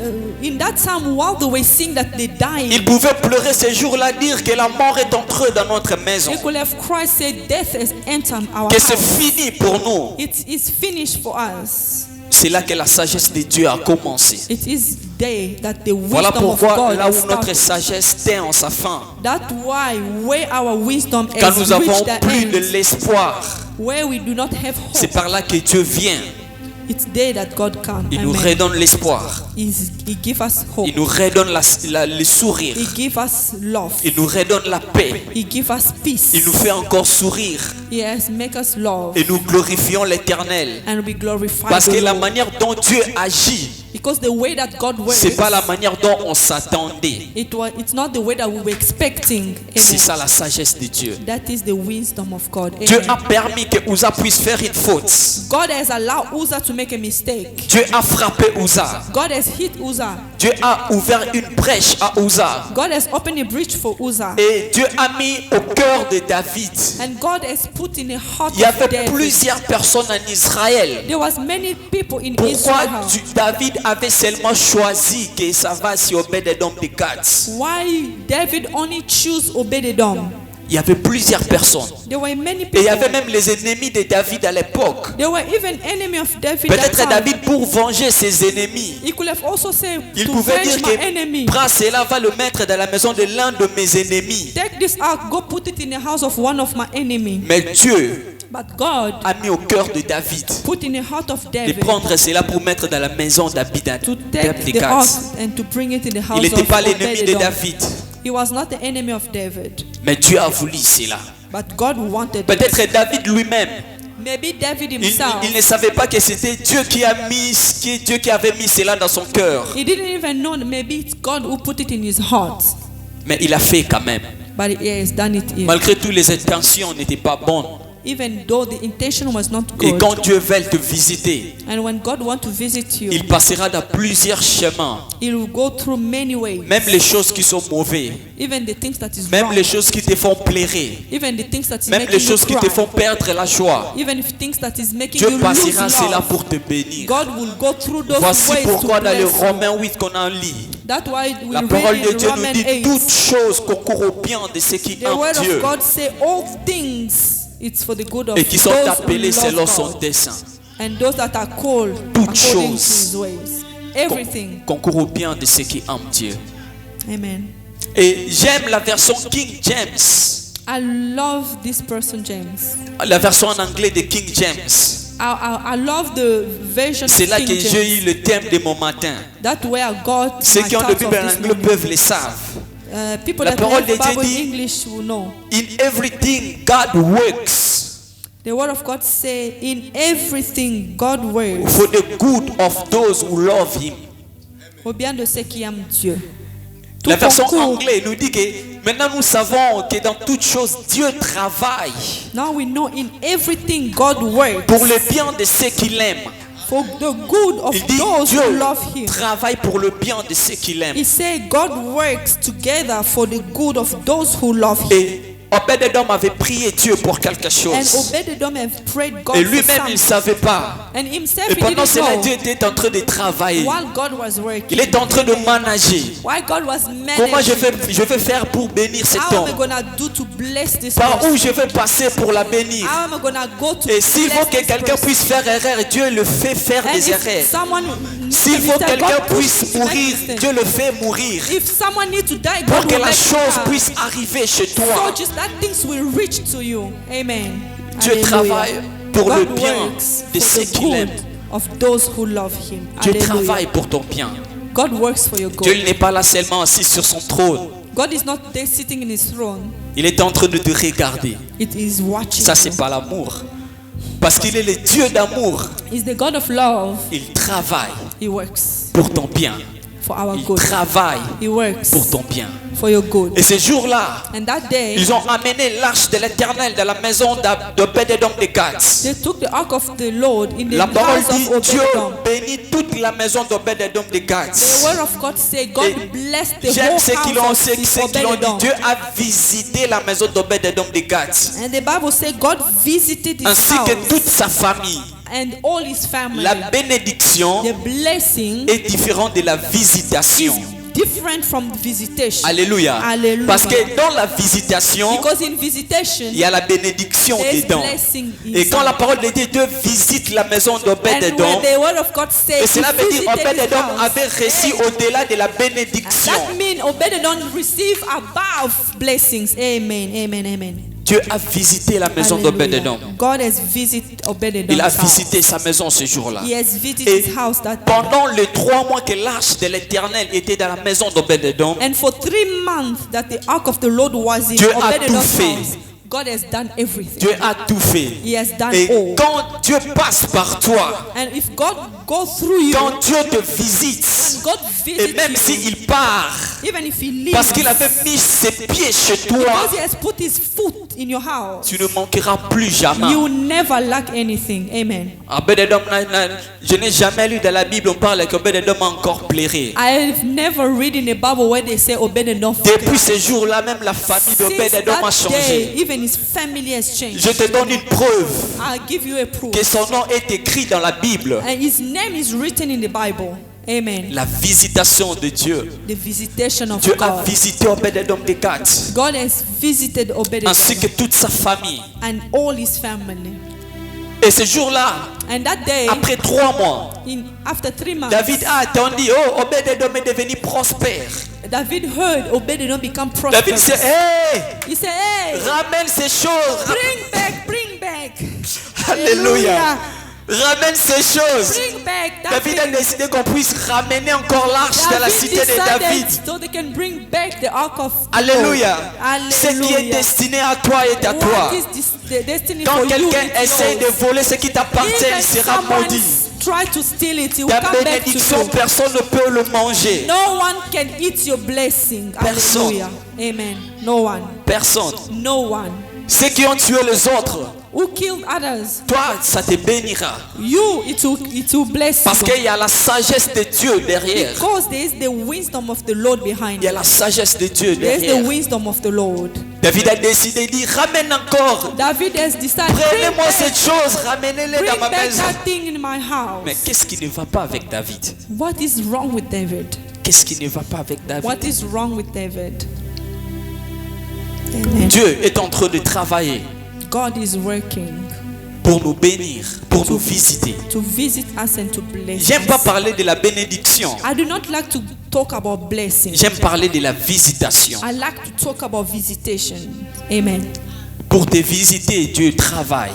in that time, while they were seeing that they ils died, pouvaient pleurer ces jours-là, dire que la mort est entrée dans notre maison, they could have cried, say, death has entered our que c'est house. fini pour nous. It is finished for us. C'est là que la sagesse de Dieu a commencé. It is there that the Voilà wisdom of pourquoi God là où started. notre sagesse tient en sa fin, That's why where our wisdom quand has nous avons reached the plus de end, l'espoir, where we do not have c'est hope, par là que Dieu vient. it's there that God comes. Il nous Amen. redonne l'espoir. He gives us hope. Il nous redonne le sourire. He gives us love. Il nous redonne la paix. He gives us peace. Il nous fait encore sourire. He has make us love. Et nous glorifions l'Éternel. And we glorify Parce the que la Lord. manière dont Dieu agit, Because the way that God works, c'est pas la manière dont on s'attendait. it's not the way that we were expecting. C'est Amen. ça la sagesse de Dieu. That is the wisdom of God. Dieu Amen. a permis que Uza puisse faire une faute. God has allowed Uzzah to make a mistake. Dieu a frappé Uza. God has hit Uzzah. Dieu a ouvert une brèche à Uza. God has opened a breach for Uzzah. Et Dieu a mis au cœur de David. And God has put in the heart Il y of avait David. plusieurs personnes en Israël. There was many people in Pourquoi Israel. David avait seulement choisi que ça va sur Obed-Edom de Gath? Why David only choose Obed-Edom? Il y avait plusieurs personnes. There were many Et il people. y avait même les ennemis de David à l'époque. There were even enemy of David. that Peut-être time. David, pour venger ses ennemis, He could have also said il to pouvait dire venge my enemy. que prends cela, va le mettre dans la maison de l'un de mes ennemis. Take this out, go put it in the house of one of my enemy. Mais Dieu But God a mis au cœur de David put in the heart of de David prendre cela pour mettre dans la maison d'Abinadab to de take the Gath. house and to bring it in the house Il n'était of pas l'ennemi de Obed-Edom. David, He was not the enemy of David, mais Dieu a voulu cela. but God wanted it. Peut-être David lui-même, Maybe David il himself, ne savait pas que c'était Dieu qui avait mis cela dans son cœur. he didn't even know that maybe it's God who put it in his heart, Mais il a fait quand même. but he has done it here. Malgré tout, les intentions n'étaient pas bonnes. Even though the intention was not Et good. quand Dieu veut te visiter, And when God wants to visit you, il passera dans plusieurs chemins. he will go through many ways. Même les choses qui sont mauvaises. Even the things that is Même wrong. les choses qui te font pleurer. Even the things that is Même making les you choses qui te cry. font perdre la joie. Even if things that is making Dieu you lose passera cela love, pour te bénir. God will go through those Voici ways pourquoi to dans le bless you. Romains 8 qu'on en lit, That's why we la read parole de in Dieu nous Romans dit 8. toutes choses concourent au bien de ceux qui The aiment word Dieu of God say all things it's for the good of et qui sont those who appelés love selon son God dessein. and those that are called Toutes according to choses. his ways. Everything. Concourent au bien de ceux qui aiment Dieu. Amen. Et j'aime la version King James, I love this person, James. la version en anglais de King James. I love the version C'est of là King que j'ai James. eu le thème de mon matin. That where God Ceux qui ont le Bible en anglais peuvent le savoir. people La that parole have de Dieu Bible dit- in English will know. In everything, God works. The word of God says, in everything, God works for the good of those who love Him. au bien de ceux qui aiment Dieu. Tout La version concourt. anglaise nous dit que maintenant nous savons que dans toutes choses, Dieu travaille Now we know in everything God works pour le bien de ceux qui l'aiment. for the good of Il dit those Dieu who love Him. travaille pour le bien de ceux qui l'aiment. He said God works together for the good of those who love Him. Et Obed-Edom avait prié Dieu pour quelque And chose. Obed-Edom have prayed God Et for lui-même, il something. ne savait pas. And himself Et he pendant didn't cela, know Dieu était en train de travailler. while God was working. Il est en train de manager. Why God was Comment managing. je vais faire pour bénir cet How am I homme? gonna do to bless this Par person? où je vais passer pour la bénir? How am I gonna go to Et s'il faut bless que this quelqu'un person? puisse faire erreur, Dieu le fait faire And des if erreurs. someone S'il faut que God quelqu'un pushes puisse to make mourir, mistakes. Dieu le fait mourir. If someone needs to die, Pour God que will la make chose it puisse arriver chez so toi. just that things will reach to you. Amen. Dieu Hallelujah. travaille pour le God bien works de for ceux the qui good l'aiment. of those who love Him. Dieu Hallelujah. travaille pour ton bien. God works for your Dieu good. n'est pas là seulement assis sur son trône. God is not there sitting in His throne. Il est en train de te regarder. It is watching. Ça, you. c'est pas l'amour. Parce qu'il est le Dieu d'amour. He's the God of love. Il travaille He works pour ton bien. for our Il good. travaille He works pour ton bien. for your good. Et ce jour-là, And that day, ils ont amené l'arche de l'Éternel dans la maison d'Obed-Edom de Gath. they took the ark of the Lord in the La parole house dit of Dieu Obed-Edom. bénit toute la maison d'Obed-Edom de The Gath. word of God says God Et blessed the j'aime whole ceux qui l'ont house ceux of qui l'ont dit. Obed-Edom. Dieu a visité la maison d'Obed-Edom de Gath, And the Bible says God visited his ainsi que house toute sa famille. and all his family. La bénédiction The blessing est différente de la visitation. is different from visitation. Alléluia. Hallelujah. Parce que dans la visitation, Because in visitation, il y a la bénédiction there's dedans. blessing Et quand inside. la parole de Dieu visite la maison And d'Obed-Edom, when the word of God et says cela he veut dire visited his Obed-Edom house, avait reçu au-delà de la bénédiction. that means Obed-Edom received above blessings. Amen, amen, amen. Dieu a visité la maison Hallelujah. d'Obed-Edom. God has visited Obed-Edom's Il a house. visité sa maison ce jour-là. He has visited Et his house that day. pendant les 3 mois que l'arche de l'Éternel était dans la maison d'Obed-Edom, And for 3 months that the ark of the Lord was in Dieu a Obed-Edom's tout fait. house, God has done everything. Dieu a tout fait. He has done Et all. quand Dieu passe par toi, And if God goes through you, quand Dieu te visite, God et visits même you, s'il part, even if He leaves, parce qu'il avait mis ses pieds chez toi, because He has put His foot in your house, tu ne manqueras plus jamais. you will never lack anything. Amen. Obed-Edom, je n'ai jamais lu dans la Bible, on parle qu'Obed-Edom a encore pleuré. I've never read in the Bible where they say Obed-Edom. Depuis ce jour-là, même la famille Since d'Obed-Edom a that day, changé. even his family has changed. Je te donne une preuve I'll give you a proof. que son nom est écrit dans la Bible. And his name is written in the Bible. Amen. La visitation de Dieu. The visitation of Dieu a God. visité Obed-Edom de Gath, God has visited Obed-Edom ainsi que toute sa famille. and all his family. Et ce jour-là, And that day, après 3 mois, after 3 months, David a attendu, oh, Obed-Edom est devenu prospère. David heard Obed-Edom become David prosperous. dit, hey, He said, hey, ramène ces choses. bring back, bring back. Alléluia. Ramène ces choses. Bring back that David a thing. décidé qu'on puisse ramener encore l'arche de la cité de David. So they can bring back the ark of the Alléluia. Lord. Ce qui est Hallelujah. destiné à toi est à toi. What is the destiny Quand for you? quelqu'un It's essaie de yours. voler ce qui t'appartient, il Even sera someone maudit. try to steal it, it will Ta come back to bénédiction, you. personne ne peut le manger. No one can eat your blessing. Personne. Hallelujah. Amen. No one. Personne. No one. Ceux qui ont tué les autres, Who killed others? toi, ça te bénira. You, it will bless Parce you. qu'il y a la sagesse de Dieu derrière. Because there is the wisdom of the Lord behind Il y a it. la sagesse de Dieu There is the derrière. wisdom of the Lord. David a décidé, il dit, ramène encore. David has decided, Prenez-moi cette chose, ramenez-les bring dans ma back maison. that thing in my house. Mais qu'est-ce qui ne va pas avec David? What is wrong with David? Qu'est-ce qui ne va pas avec David? What is wrong with David? Amen. Dieu est en train de travailler God is working pour nous bénir, pour nous visiter. to visit us and to bless J'aime pas us. parler de la bénédiction. I do not like to talk about blessing. J'aime parler de la visitation. I like to talk about visitation. Amen. Pour te visiter, Dieu travaille.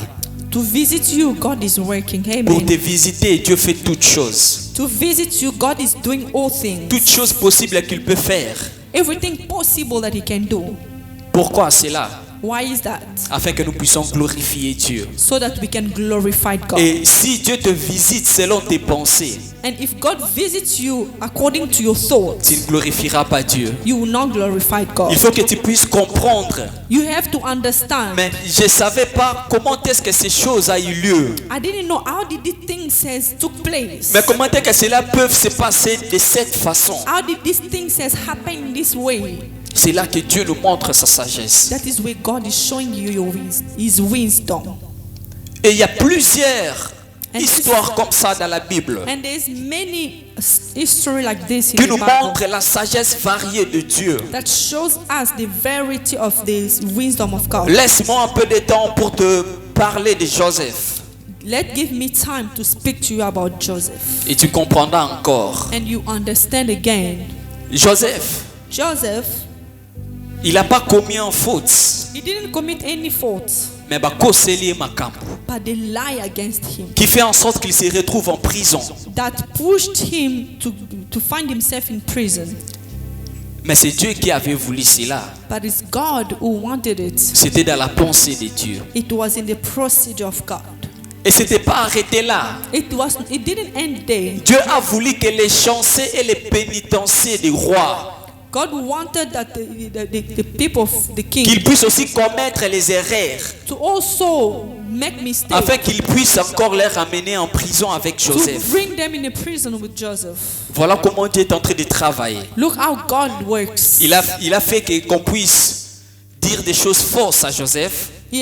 To visit you, God is working. Pour te Amen. visiter, Dieu fait toutes choses. To visit you, God is doing all things. Toutes choses possibles qu'il peut faire. Everything possible that He can do. Pourquoi cela? Why is that? Afin que nous puissions glorifier Dieu. So that we can glorify God. Et si Dieu te visite selon tes pensées, And if God visits you according to your thoughts, tu ne glorifieras pas Dieu. you will not glorify God. Il faut que tu puisses comprendre. You have to understand. Mais je ne savais pas comment est-ce que ces choses ont eu lieu. I didn't know how did these things took place. Mais comment est-ce que cela peut se passer de cette façon? How did these things happen in this way? C'est là que Dieu nous montre sa sagesse. That is where God is showing you His wisdom. Et il y a plusieurs And histoires comme ça dans la Bible And there's many history like this in qui the nous Bible montrent la sagesse variée de Dieu. that shows us the verity of this wisdom of God. Laisse-moi un peu de temps pour te parler de Joseph. Give me time to speak to you about Joseph, Et tu comprendras encore. and you understand again. Joseph, Joseph, il n'a pas commis en faute. he didn't commit any fault, Mais bakoseli makambo, but they lie against him qui fait en sorte qu'il se retrouve en prison. that pushed him to find himself in prison. Mais c'est Dieu qui avait voulu cela. But it's God who wanted it. C'était dans la pensée de Dieu. It was in the procedure of God. Et c'était pas arrêté là. It didn't end there. Dieu a voulu que les chanceux et les pénitenciers du roi, God wanted that the people of the king qu'ils puissent aussi commettre les erreurs, to also make mistakes, afin qu'ils puissent encore les ramener en prison avec to Joseph. bring them in a prison with Joseph. Voilà comment Dieu est en train de travailler. Look how God works. Il a fait qu'on puisse dire des choses fausses à Joseph, He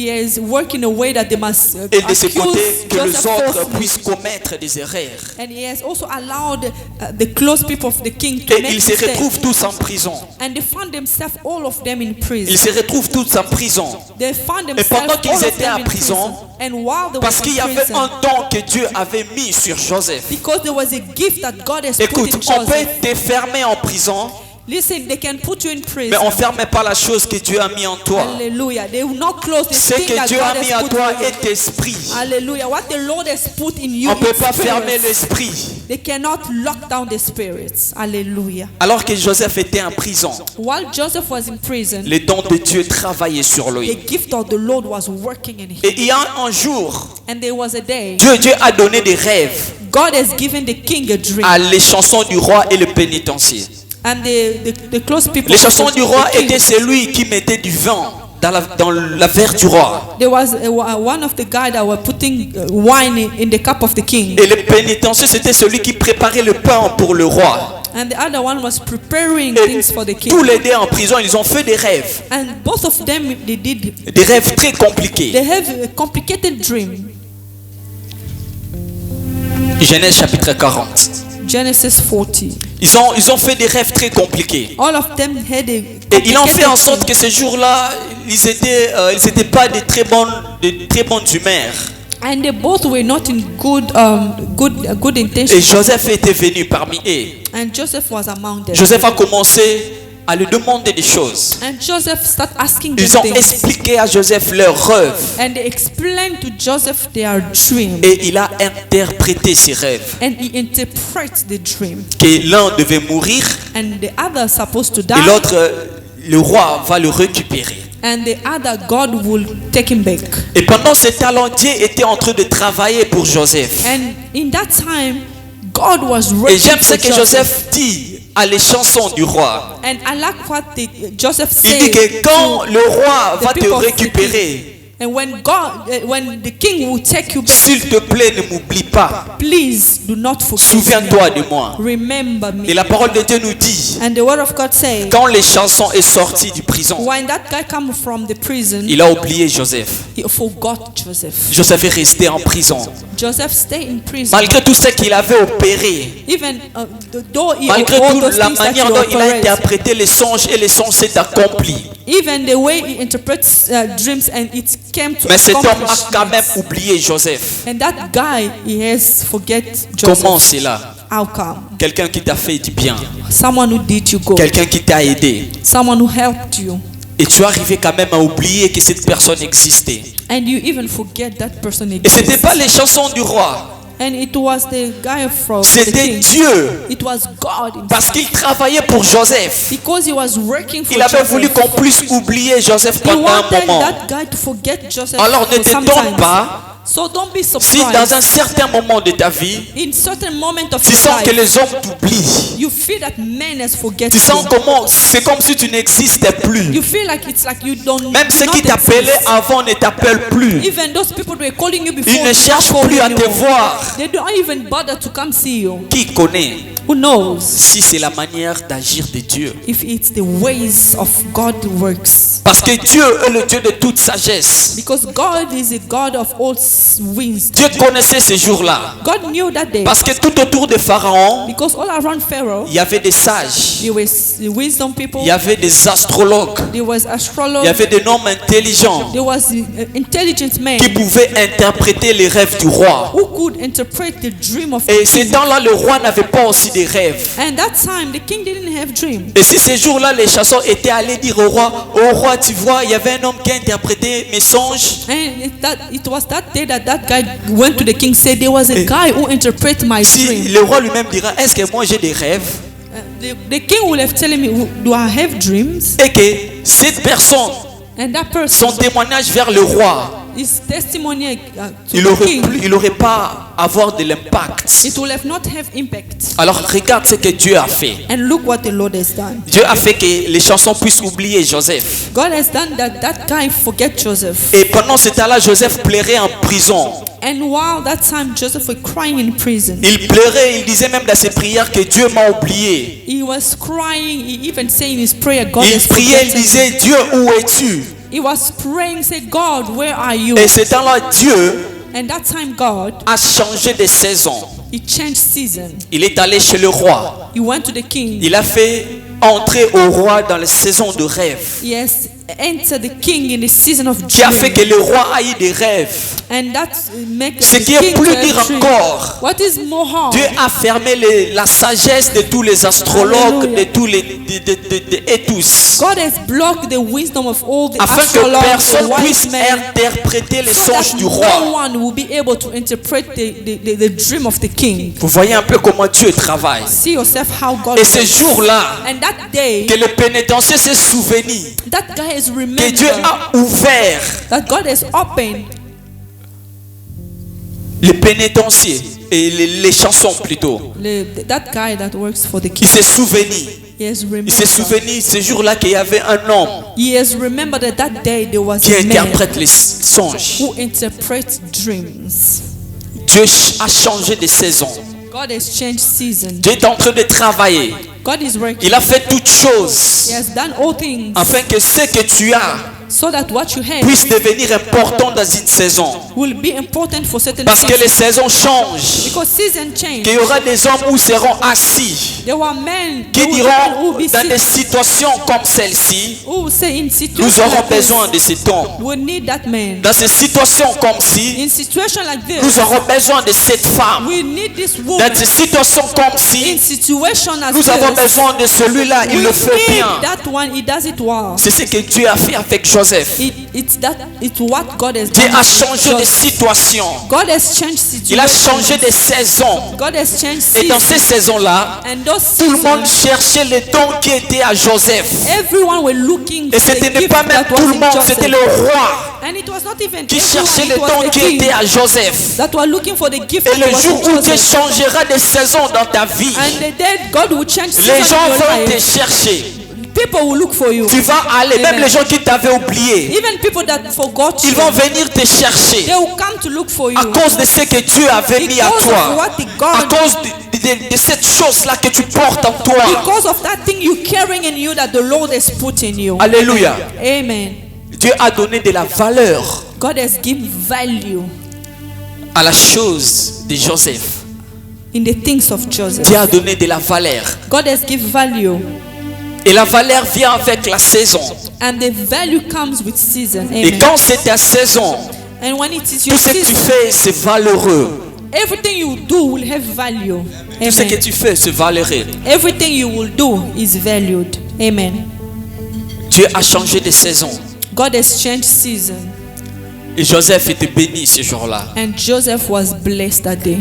has worked in a way that they must et de ce accuse côté que les Joseph autres falsely. puissent commettre des erreurs. And he has also allowed the close people of the king to Et make ils se mistakes. retrouvent tous en prison. And they found themselves, all of them, in prison. Ils se retrouvent tous en prison. They found Et themselves, pendant qu'ils all of étaient them, en in prison, And while they Parce were qu'il y in avait prison, un don que Dieu avait mis sur Joseph. because there was a gift that God has put Écoute, in on peut Joseph. te fermer en prison, Listen, they can put you in prison. mais on ne ferme pas la chose que Dieu a mis en toi. Hallelujah. They will not close the Ce thing que that Dieu God a mis has en put toi in you. est esprit. Hallelujah. What the Lord has put in you On ne peut is pas spirit. fermer l'esprit. They cannot lock down the spirits. Hallelujah. Alors que Joseph était en prison, While Joseph was in prison, les dons de Dieu travaillaient sur the lui. gift of the Lord was working in him. Et il y a un jour, And there was a day, Dieu a donné des rêves God has given the king a dream. à les chansons du roi et le pénitencier. And the close people. Les of chansons the du roi king, étaient celui qui mettait du vin dans la verre du roi. there was one of the guys that were putting wine in the cup of the king. Et le pénitencier, c'était celui qui préparait le pain pour le roi. And the other one was preparing Et things for the king. tous les deux en prison, ils ont fait des rêves. And both of them, they did. Des rêves très compliqués. They have a complicated dream. Genèse chapitre 40. Genesis 40. Ils ont fait des rêves très compliqués. All of them had a Et ils ont fait en complicated sorte dream. que ce jour-là, ils étaient pas de très bonnes humeurs. And they both were not in good intentions. Et Joseph était venu parmi eux. And Joseph was among them. Joseph a commencé à lui demander des choses. And Joseph started asking them Ils ont things. expliqué à Joseph leurs rêves. And they explained to Joseph their dream. Et il a interprété ces rêves. And he interprets the dream. Que l'un devait mourir And the other supposed to et die. l'autre, le roi va le récupérer. And the other, God will take him back. Et pendant ce temps, Dieu était en train de travailler pour Joseph. And in that time, God was Et working j'aime ce for que Joseph dit à les chansons du roi. And I like what Joseph Il said. dit que quand le roi the va te people of the récupérer, And when when the king will take you back, s'il te plaît, ne m'oublie pas. please do not forget Souviens-toi de moi. me. Remember me. Et la parole de Dieu nous dit, And the word of God says, quand les chansons est sorti du prison, when that guy came from the prison, il a oublié Joseph. he forgot Joseph. Joseph est resté en prison. Joseph stayed in prison. Malgré tout ce qu'il avait opéré, Even though he malgré all toute those la things that manière he dont il a operates, interprété les songes et les songes s'est accompli. even the way he interprets dreams and it came to Mais cet homme a quand même accomplishments. oublié Joseph. And that guy, he has forget Comment Joseph. c'est là? How come? Quelqu'un qui t'a fait du bien. Someone who did you good. Quelqu'un qui t'a aidé. Someone who helped you. Et tu es arrivé quand même à oublier que cette personne existait. And you even forget that person Et ce n'était exists. pas les chansons du roi. And it was the guy from the C'était king. Dieu. It was God Parce himself. qu'il travaillait pour Joseph. Because he was working for Il avait Joseph. voulu qu'on puisse oublier Joseph He pendant un wanted moment. that guy to forget Joseph. Alors ne for some t'étonne time. pas So don't be si surprised. dans un certain moment de ta vie, In certain moment of tu your sens que life, les hommes t'oublient. you feel that men has forget Tu sens you. comment c'est comme si tu n'existais plus. You feel like it's like you don't. Même ceux not qui t'appelaient exist. avant ne t'appellent plus. Even those people who were calling you before, Ils ne they cherchent don't call plus you à te anymore. voir. They don't even bother to come see you. Qui connaît Who knows si c'est la manière d'agir de Dieu? if it's the ways of God works? Parce que Dieu est le Dieu de toute sagesse. Because God is a God of all wisdom. Dieu connaissait ces jours-là. God knew that day. Parce que tout autour de Pharaon, Because all around Pharaoh, il y avait des sages, there was the wisdom people, il y avait des astrologues, there was il y astrologers, avait des hommes intelligents there was intelligent men qui pouvaient interpréter les rêves du roi. who could interpret the dream of Et the ces king. temps-là, le roi n'avait pas aussi des rêves. And that time, the king didn't have dream. Et si ces jours-là, les chasseurs étaient allés dire au roi, tu vois, il y avait un homme qui a interprété mes songes. And it was that day that guy went to the king, said there was a guy who interpreted my Si dream. le roi lui-même dira, est-ce que moi j'ai des rêves? The king will have telling me, do I have dreams? Et que cette personne, And that person, son témoignage vers le roi, his testimony to il the aurait king, il aurait pas avoir de l'impact. it will have not have impact. Alors regarde ce que Dieu a fait. And look what the Lord has done. Dieu a fait que les chansons puissent oublier Joseph. God has done that guy forget Joseph. Et pendant ce temps-là, Joseph pleurait en prison. And while that time Joseph was crying in prison, Il pleurait, il disait même dans ses prières que Dieu m'a oublié. he was crying. He even saying in his prayer, God Il has priait, il forgotten me. disait, Dieu, où es-tu? He was praying, say, God, where are you? Et ce temps-là, Dieu And that time God, a changé de saison. he changed season. Il est allé chez le roi. He went to the king. Il a fait entrer au roi dans la saison de rêve. He has entered the king in the season of Qui a fait dream. que le roi a eu des rêves. And that make Ce the qui est king plus to have dire dream. encore, What is more hard? Dieu a fermé la sagesse de tous les astrologues, Alléluia. de tous les et tous, God has blocked the wisdom of all the afin que astrologers, personne the puisse wise men, interpréter les so songes that du no roi. one will be able to interpret the dream of the king. Vous voyez un peu comment Dieu travaille. See yourself how God Et ce works. jour-là, And that day, que le pénitencier s'est souvenu that guy has que remembered Dieu a ouvert that God has opened le pénitencier et les chansons plutôt. that guy that works for the Il king. s'est souvenu. He has Il s'est remembered. souvenu ce jour-là qu'il y avait un homme He has remembered that that day there was qui a man interprète les songes. who interprets dreams. Dieu a changé de saison. God has changed season. Dieu est en train de travailler. God is working. Il a fait toutes He choses has done all things afin que ce que tu as so that what you have puisse devenir important dans une saison. will be important for certain Parce que les seasons. saisons changent. Because season change. Qu'il y aura des hommes où seront assis, There were men qui who will diront be dans des sick, situations comme celle-ci, who will say in nous situations aurons like this, besoin de cet homme. we need that man. Dans ces situations comme ci, In situation like nous this, aurons besoin de cette femme. we need this Dans woman. ces situations comme In ci, situation as nous avons this, besoin de celui-là, il we le fait need bien. that one. He does it well. C'est ce que Dieu a fait avec Joseph. It's what God has Dieu done. a changé de situation. God has changed Il a situation. changé de saison. God has changed Et dans ces seasons. saisons-là, And those tout le monde seasons, cherchait le don qui était à Joseph. everyone were looking Et for the c'était gift pas même that tout was le in monde, Joseph. c'était le roi And it was not even qui cherchait le everyone, it don was the qui king était à Joseph. that were looking for the gift Et that le was jour in où Dieu Joseph. changera de saison dans ta vie, And the day God will change les season gens in your vont te life, chercher. people will look for you. Tu vas aller, même Amen. les gens qui t'avaient oublié, Even people that forgot ils you, vont venir te chercher they will come to look for you. à cause de ce que Dieu avait mis à Because of toi, what the à God, cause de cette chose-là que tu portes en toi. because of that thing you carrying in you that the Lord has put in you. Alléluia. Amen. Dieu a donné de la valeur God has given value à la chose de Joseph. in the things of Joseph. Dieu a donné de la valeur. God has given value, Et la valeur vient avec la saison. and the value comes with season. Et Amen. quand c'est ta saison, And when it is tout your ce que tu season, fais, c'est valeureux. everything you do will have value. Tout ce que Amen. tu fais, c'est valeureux. Everything you will do is valued. Amen. Dieu a changé de saison. God has changed season, Et Joseph était béni ce jour-là. and Joseph was blessed that day.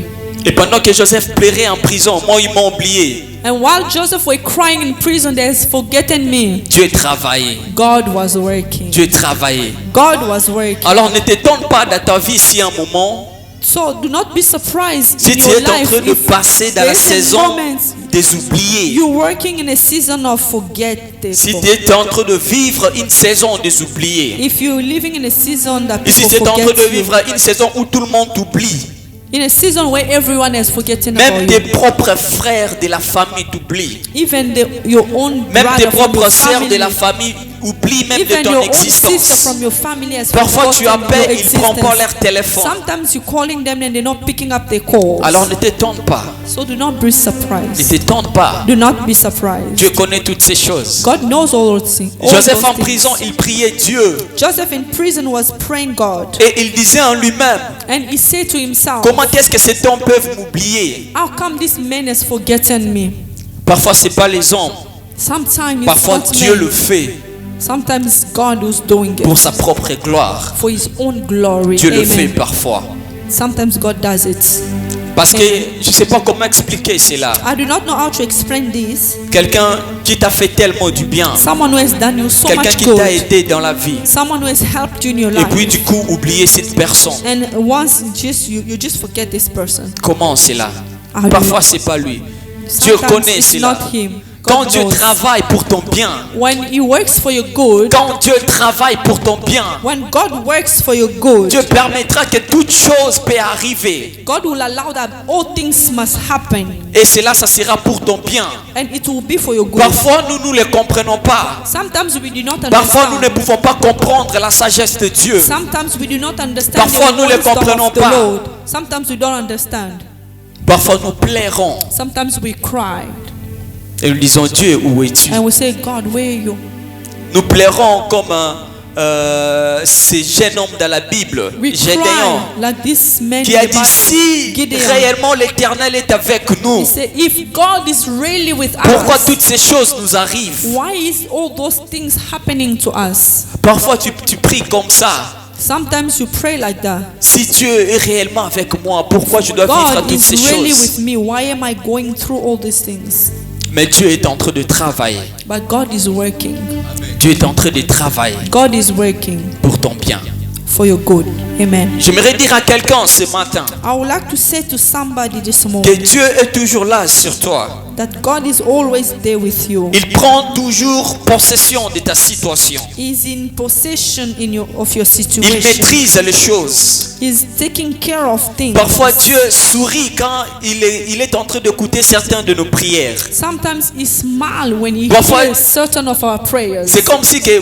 Et pendant que Joseph pleurait en prison, moi, ils m'ont oublié. And while Joseph was crying in prison, they're forgetting me. Dieu travaillait. God was working. Dieu travaillait. God was working. Alors ne t'étonne pas dans ta vie si à un moment, So do not be surprised si in tu your es en life train de if passer dans la there's a saison moment des oubliés. you're working in a season of forgetting. Si tu es en train de vivre une saison des oubliés. If you're living in a season that Et si people tu es en train forget de you, vivre une saison où tout le monde t'oublie. in a season where everyone is forgetting Même about tes you, propres frères de la famille t'oublient. even your own Même tes brother from your propres sœurs de la family, famille oublient même de even ton your own sister existence. from your family has Parfois tu forgotten appelles, your ils ne prennent pas existence. leur téléphone. Sometimes you're calling them and they're not picking up their calls. Alors ne t'étonne pas. So do not be Ne surprised. t'étonne pas. Do not be surprised. Dieu connaît toutes ces choses. God knows all those things. all Joseph those en things. prison, il priait Dieu. Joseph in prison was praying God, Et il disait en lui-même, and he said to himself, comment est-ce que cet homme peut m'oublier? how come this man is forgetting me? Parfois c'est pas les hommes. Sometimes it's Parfois not Dieu men. le fait Sometimes God who's doing it pour sa propre gloire. for his own glory. Dieu le fait Amen. parfois. Sometimes God does it. Parce que je ne sais pas comment expliquer cela. I do not know how to explain this. Quelqu'un qui t'a fait tellement du bien. Someone who has done you so Quelqu'un much qui t'a good. aidé dans la vie. Someone who has helped you in your Et puis life. du coup oublier cette personne. And once you just forget this person. Comment cela? How do Parfois you- c'est pas lui. Dieu Sometimes connaît it's cela. not him. Quand God Dieu knows. travaille pour ton bien. When he works for your good, Quand Dieu travaille pour ton bien. when God works for your good, Dieu permettra que toute chose peut arriver. God will allow that all things must happen, Et cela, ça sera pour ton bien. and it will be for your good. Parfois, nous ne le comprenons pas. Sometimes we do not Parfois, nous ne understand. pouvons pas comprendre la sagesse de Dieu. Sometimes we do not understand Parfois, the nous ne wisdom comprenons of the pas. Lord. Sometimes we don't understand. Parfois, nous plairons. Sometimes we cry Et nous disons, Dieu, où es-tu? and we say, God, where are you? Nous plairons comme ces jeunes hommes dans la Bible, We Gédéon, cry like this man qui in a the dit, si Bible, Gideon. réellement l'Éternel est avec nous, He said, if God is really with pourquoi us, toutes ces choses nous arrivent? why is all those things happening to us? Parfois, tu pries comme ça. Sometimes you pray like that. Si Dieu est réellement avec moi, pourquoi je dois vivre God toutes ces is really choses? with me. Why am I going through all these things? Mais Dieu est en train de travailler. But God is working. Dieu est en train de travailler God is working pour ton bien. for your good. Amen. J'aimerais dire à quelqu'un ce matin I would like to say to somebody this que morning Dieu est toujours là sur toi. that God is always there with you. Il prend toujours possession de ta situation. He's in possession of your Il situation. maîtrise les choses. He's taking care of things. Parfois Dieu sourit quand il est en train d'écouter certaines de nos prières. Sometimes he smiles when he Parfois- hears certain of our prayers. C'est comme si que,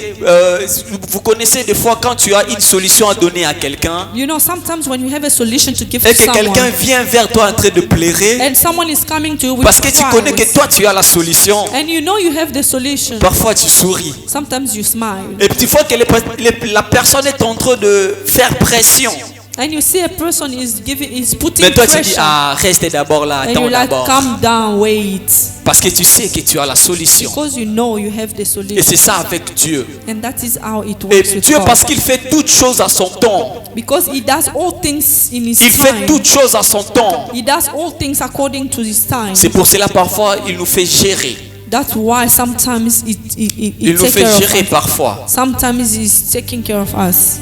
vous connaissez des fois quand tu as une solution à donner à quelqu'un You know, sometimes when you have a solution to give et to que quelqu'un someone, vient vers toi en train de pleurer and someone is coming to you with parce que tu connais que cries, toi tu as la solution. and you know you have the solution, Parfois tu souris. sometimes you smile. Et puis tu vois que la personne est en train de faire pression. And you see a person is putting Mais toi tu dis, pressure. ah, reste d'abord là, And attends you like, d'abord. calm down, wait. Parce que tu sais que tu as la solution. Because you know you have the Et solution. c'est ça avec Dieu. And that is how it Et works with Dieu, God. parce qu'il fait toutes choses à son temps. Because he does all things in his Il fait time. toutes choses à son temps. He does all things according to his time. C'est pour cela parfois il nous fait gérer. That's why sometimes he Il nous takes fait care of gérer us. parfois. Sometimes he's taking care of us.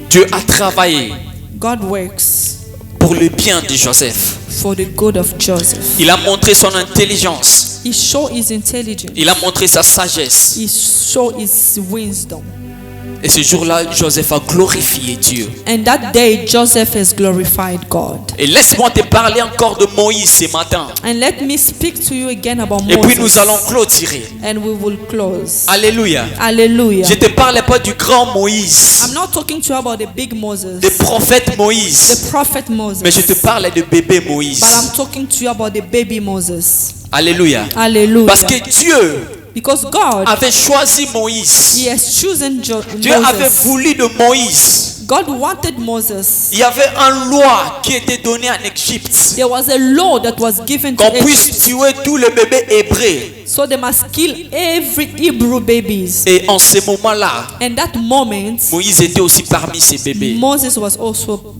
Dieu a travaillé God works pour le bien de Joseph. for the good of Joseph. Il a montré son intelligence. He showed his intelligence. Il a montré sa sagesse. He showed his wisdom. Et ce jour-là, Joseph a glorifié Dieu. And that day, Joseph has glorified God. Et laisse-moi te parler encore de Moïse ce matin. And let me speak to you again about Et puis nous Moses. allons clôturer. And we will close. Alléluia. Hallelujah. Je ne te parle pas du grand Moïse, I'm not talking to you about the big Moses, des prophètes the Moïse, prophet Moses, mais je te parle de bébé Moïse. but I'm talking to you about the baby Moses. Alléluia. Hallelujah. Parce que Dieu Because God, avait choisi Moïse. He has chosen Dieu avait Moses. voulu de Moïse. God wanted Moses. Il y avait une loi qui était donnée en Égypte. There was a law that was given to Qu'on puisse Egypt, tuer tous les bébés hébreux. so they must kill every Hebrew babies. Et en ce moment-là, And that moment, Moïse était aussi parmi ces bébés. Moses was also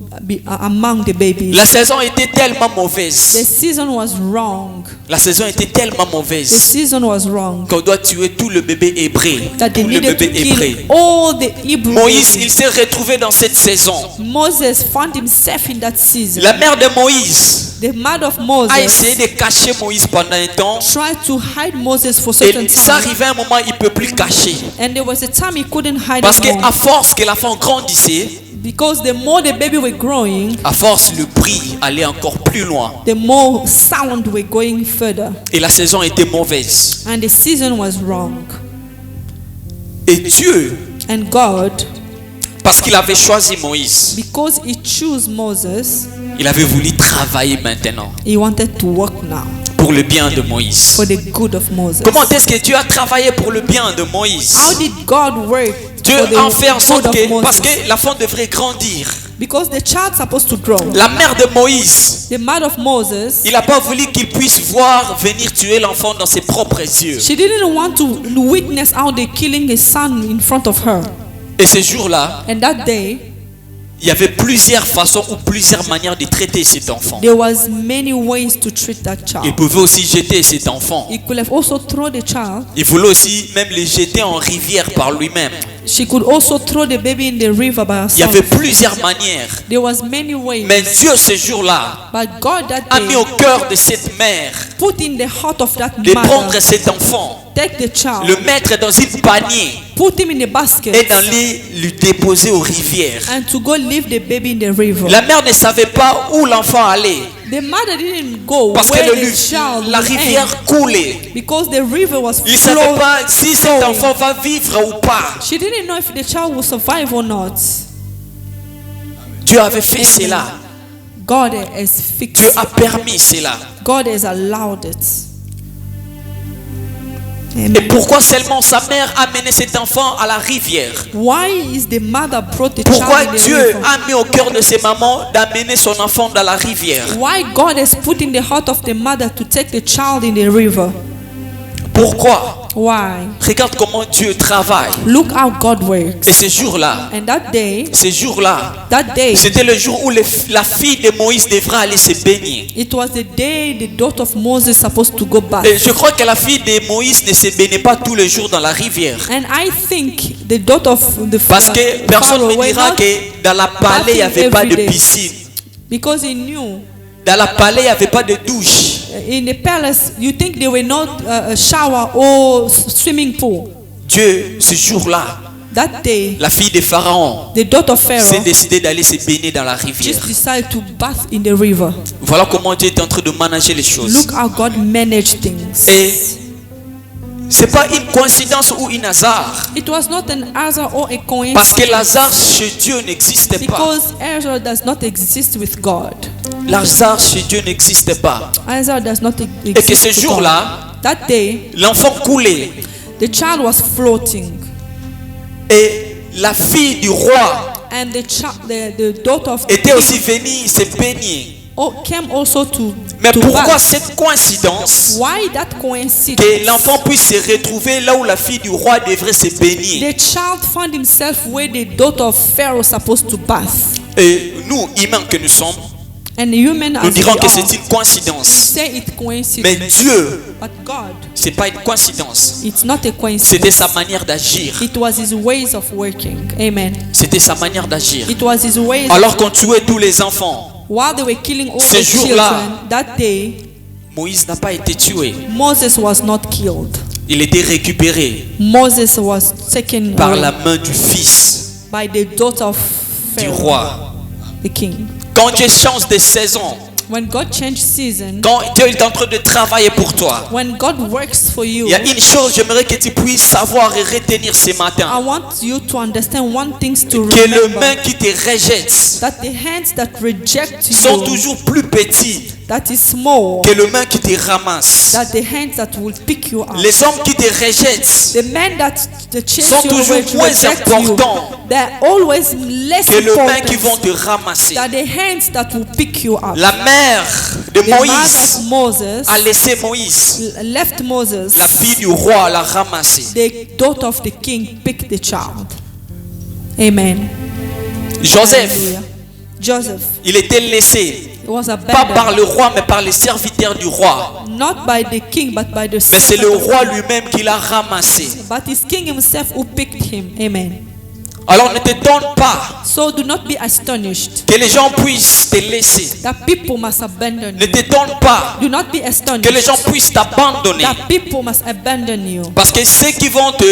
among the babies. La saison était tellement The mauvaise. season was wrong. La saison était tellement The mauvaise season was wrong. qu'on doit tuer tout le bébé hébreu. That they Tout le needed to bébé hébreu. kill all the Hebrew Moïse, babies. il s'est retrouvé dans cette saison. Moses found himself in that season. La mère de Moïse The mother of a Moses essayé de cacher Moïse pendant un temps. tried to hide Moses for certain Et ça time. arrivait à un moment, il ne peut plus cacher. And there was a time he couldn't hide Parce anymore. qu'à force que l'enfant grandissait, Because the more the baby were growing, à force le bruit allait encore plus loin. the more sound were going further. Et la saison était mauvaise. And the season was wrong. Et Dieu, And God, parce qu'il avait choisi Moïse, because he chose Moses, il avait voulu travailler maintenant he wanted to work now pour le bien de Moïse. for the good of Moses. Comment est-ce que Dieu a travaillé pour le bien de Moïse? How did God work Dieu for the a fait en sorte good of que, parce Moses? que l'enfant devrait grandir. Because the child's supposed to grow. La mère de Moïse, The mother of Moses, il n'a pas voulu qu'il puisse voir venir tuer l'enfant dans ses propres yeux. she didn't want to witness how they killing his son in front of her. Et ce jour-là, And that day, il y avait plusieurs façons ou plusieurs manières de traiter cet enfant. there was many ways to treat that Il child. pouvait aussi jeter cet enfant. He could have also thrown the child. Il voulait aussi même le jeter en rivière par lui-même. She could also throw the baby in the river by Il y avait herself. plusieurs manières. There was many ways. Mais Dieu, ce jour-là, But God that a mis au day cœur de cette mère put in the heart of that de prendre mother, cet enfant, take the child, le mettre dans une panier put him in a basket, et d'aller le déposer aux rivières. and to go leave the baby in the river. La mère ne savait pas où l'enfant allait The mother didn't go parce que where the child la would rivière end, coulait. because the river was Il ne savait flowing. pas si cet enfant va vivre ou pas. She didn't know if the child will survive or not. Dieu avait fait cela. God has fixed Dieu it. a permis cela. God has allowed it. Et Amen. pourquoi seulement sa mère a mené cet enfant à la rivière? Why is the mother brought the Pourquoi child in the Dieu river? a mis au cœur de ses mamans d'amener son enfant dans la rivière? Why God has put in the heart of the mother to take the child in the river? Pourquoi? Why? Regarde comment Dieu travaille. Look how God works. Et ce jour-là, And that day, c'était le jour où la fille de Moïse devra aller se baigner. it was the day the daughter of Moses supposed to go back. Et je crois que la fille de Moïse ne se baignait pas tous les jours dans la rivière. And I think the daughter of the Parce que personne ne Pharaoh me were dira not, que dans la palais, il n'y avait pas de piscine. because he knew Dans la palais, il n'y avait pas de douche. in the palace, you think there were not a shower or swimming pool. Dieu, ce jour-là, That day, la fille de Pharaon the daughter of s'est Pharaoh décidée d'aller se baigner dans la rivière. just decided to bath in the river. Voilà comment Dieu est en train de manager les choses. Look how God managed things. Et c'est pas une coïncidence ou un hasard. It was not an hazard or a Parce que coincidence, l'hasard chez Dieu n'existe pas. because hazard does not exist with God. L'hasard chez Dieu n'existe pas. Hazard does not Et que ce exist with God. jour-là, That day, l'enfant coulait. the child was floating, Et la fille du roi and the daughter of the était aussi king venue se baigner. came also to Mais pourquoi bath. cette coïncidence Why that coincidence? que l'enfant puisse se retrouver là où la fille du roi devrait se baigner? The child found himself where the daughter of Pharaoh supposed to bath. Et nous, humains que nous sommes, And human nous as we dirons que are, c'est une we coïncidence. say it Mais coincidence. Dieu, But God, c'est pas une coïncidence. it's not a C'était coincidence. sa manière d'agir. It was his ways of working. Amen. C'était sa manière d'agir. It was his ways. Alors qu'on tuait tous les enfants, While they were killing all Ce the jour-là, children, that day, Moïse n'a pas été tué. Moses was not killed. Il était récupéré Moses was taken par away la main du fils by the daughter of du Pharaoh, roi. the king. Quand Dieu change de saison, When God changed season, quand Dieu est en train de travailler pour toi, when God works for you, il y a une chose, j'aimerais que tu puisses savoir et retenir ce I matin. want you to understand one thing to Que les remember, mains qui te rejettent that the hands that reject sont you, toujours plus petits that is small, que les mains qui te ramassent. that the hands that will pick you up. Les hommes qui te rejettent The men that chase sont you toujours away to moins reject you, importants they're always less que les mains qui vont important te ramasser. than the hands that will pick you up. La mère de The mother Moïse of Moses a laissé Moïse. left Moses. La fille du roi l'a ramassé. The daughter of the king picked the child. Amen. Joseph, Hallelujah. Joseph, Il était laissé, he was pas par abandoned, le roi, mais par les serviteurs du roi. not by the king, but by the Mais c'est le servant of roi God. lui-même qui l'a ramassé. But it's king himself who picked him. Amen. Alors ne t'étonne pas So do not be astonished que les gens puissent te laisser. that people must abandon Ne you. t'étonne pas Do not be que les astonished gens puissent t'abandonner. that people must abandon you. Parce que ceux qui vont te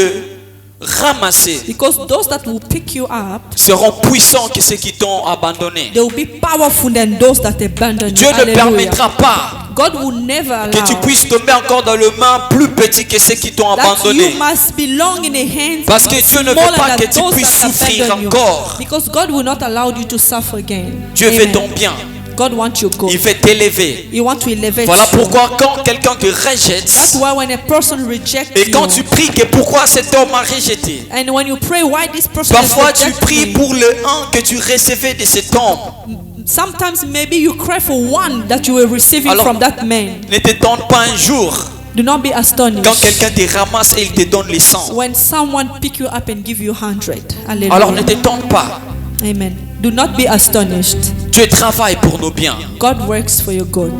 ramasser Because those that will pick you up, seront puissants que ceux qui t'ont abandonné. they will be powerful than those that abandon you. Dieu ne Hallelujah. permettra pas God will never que tu allow puisses tomber encore dans le main plus petit que ceux qui t'ont that you abandonné. must belong in the hands Parce que Dieu ne veut smaller pas than que tu those puisses that souffrir abandon you. encore. Because God will not allow you to suffer again. Dieu veut Amen. ton bien. God wants your good. Il veut t'élever. He wants to elevate Voilà you. pourquoi quand quelqu'un te rejette, That's why when a person rejects et quand tu you, pries que pourquoi cet homme m'a rejeté, and when you pray why this person parfois has tu rejected pries me, pour le un que tu recevais de cet homme. sometimes maybe you cry for one that you were receiving Alors- from that man. Ne t'étonne pas un jour Do not be astonished quand quelqu'un te ramasse et il te donne les 100. when someone pick you up and give you 100. Hallelujah. Alors ne t'étonne pas. Amen. Do not be astonished. Dieu travaille pour nos biens. God works for your good.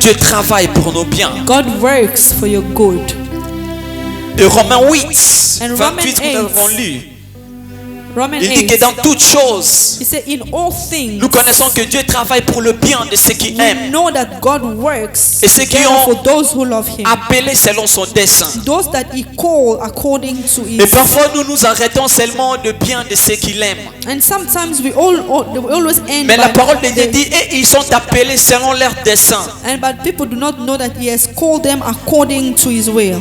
Dieu travaille pour nos biens. God works for your good. De Romains 8, And 28 Romans que nous avons 8. lu, Romans il dit que 8. dans toutes choses, He said, in all things, nous connaissons que Dieu travaille pour le bien de ceux qui we aiment, know that God works Et ceux qui together ont for those who love Him. appelés selon son dessein. Those that He called according to His. Et parfois nous nous arrêtons seulement de bien de ceux qui l'aiment. And sometimes we always end Mais la by parole de Dieu the- dit, et ils sont appelés selon leur dessein. and but people do not know that He has called them according to His will.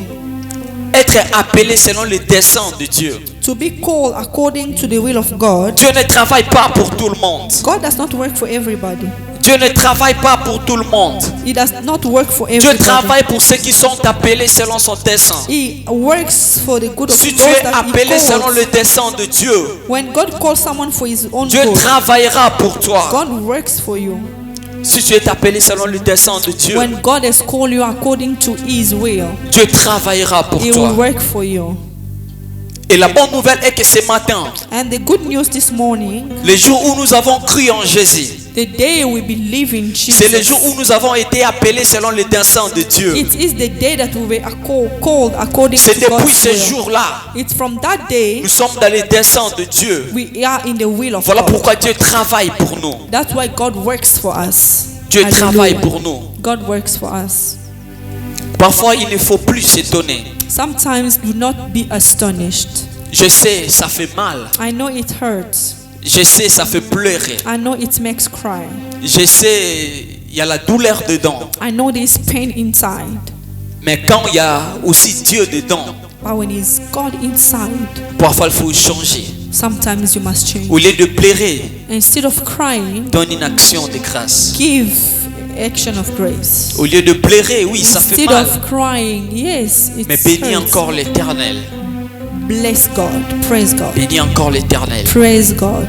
Être appelé selon le dessein de Dieu. To be called according to the will of God. Dieu ne travaille pas pour tout le monde. God does not work for everybody. Dieu ne travaille pas pour tout le monde. He does not work for Dieu everybody. travaille pour ceux qui sont appelés selon son dessein. He works for the good of Si tu those es that He appelé selon calls. le dessein de Dieu, When God calls someone for His own Dieu good, travaillera pour toi. God works for you. Si tu es appelé selon le dessein de Dieu, When God has called you according to His will, Dieu travaillera pour He toi. will work for you. Et la bonne nouvelle est que ce matin, And the good news this morning, le jour où nous avons cru en Jésus, the day we believe in c'est le jour Jesus, où nous avons été appelés selon le dessein de Dieu. it is the day that we were called according C'est to depuis God's ce will. jour-là, It's from that day nous sommes dans les desseins de Dieu. we are in the will of Voilà God. pourquoi Dieu travaille pour nous. That's why God works for us. Dieu Hallelujah. travaille pour nous. God works for us. Parfois, il ne faut plus s'étonner. Sometimes do not be astonished. Je sais, ça fait mal. I know it hurts. Je sais, ça fait pleurer. I know it makes cry. Je sais, il y a la douleur dedans. I know there's pain inside. Mais quand il y a aussi Dieu dedans, But when it's God inside, parfois il faut changer. sometimes you must change. Au lieu de pleurer, Instead of crying, donne une action de grâce. give action of grace. Au lieu de pleurer, oui, ça fait Instead mal. of crying, yes, Mais it bénis hurts. encore l'Éternel. Bless God. Praise God. Bénis encore l'Éternel. Praise God.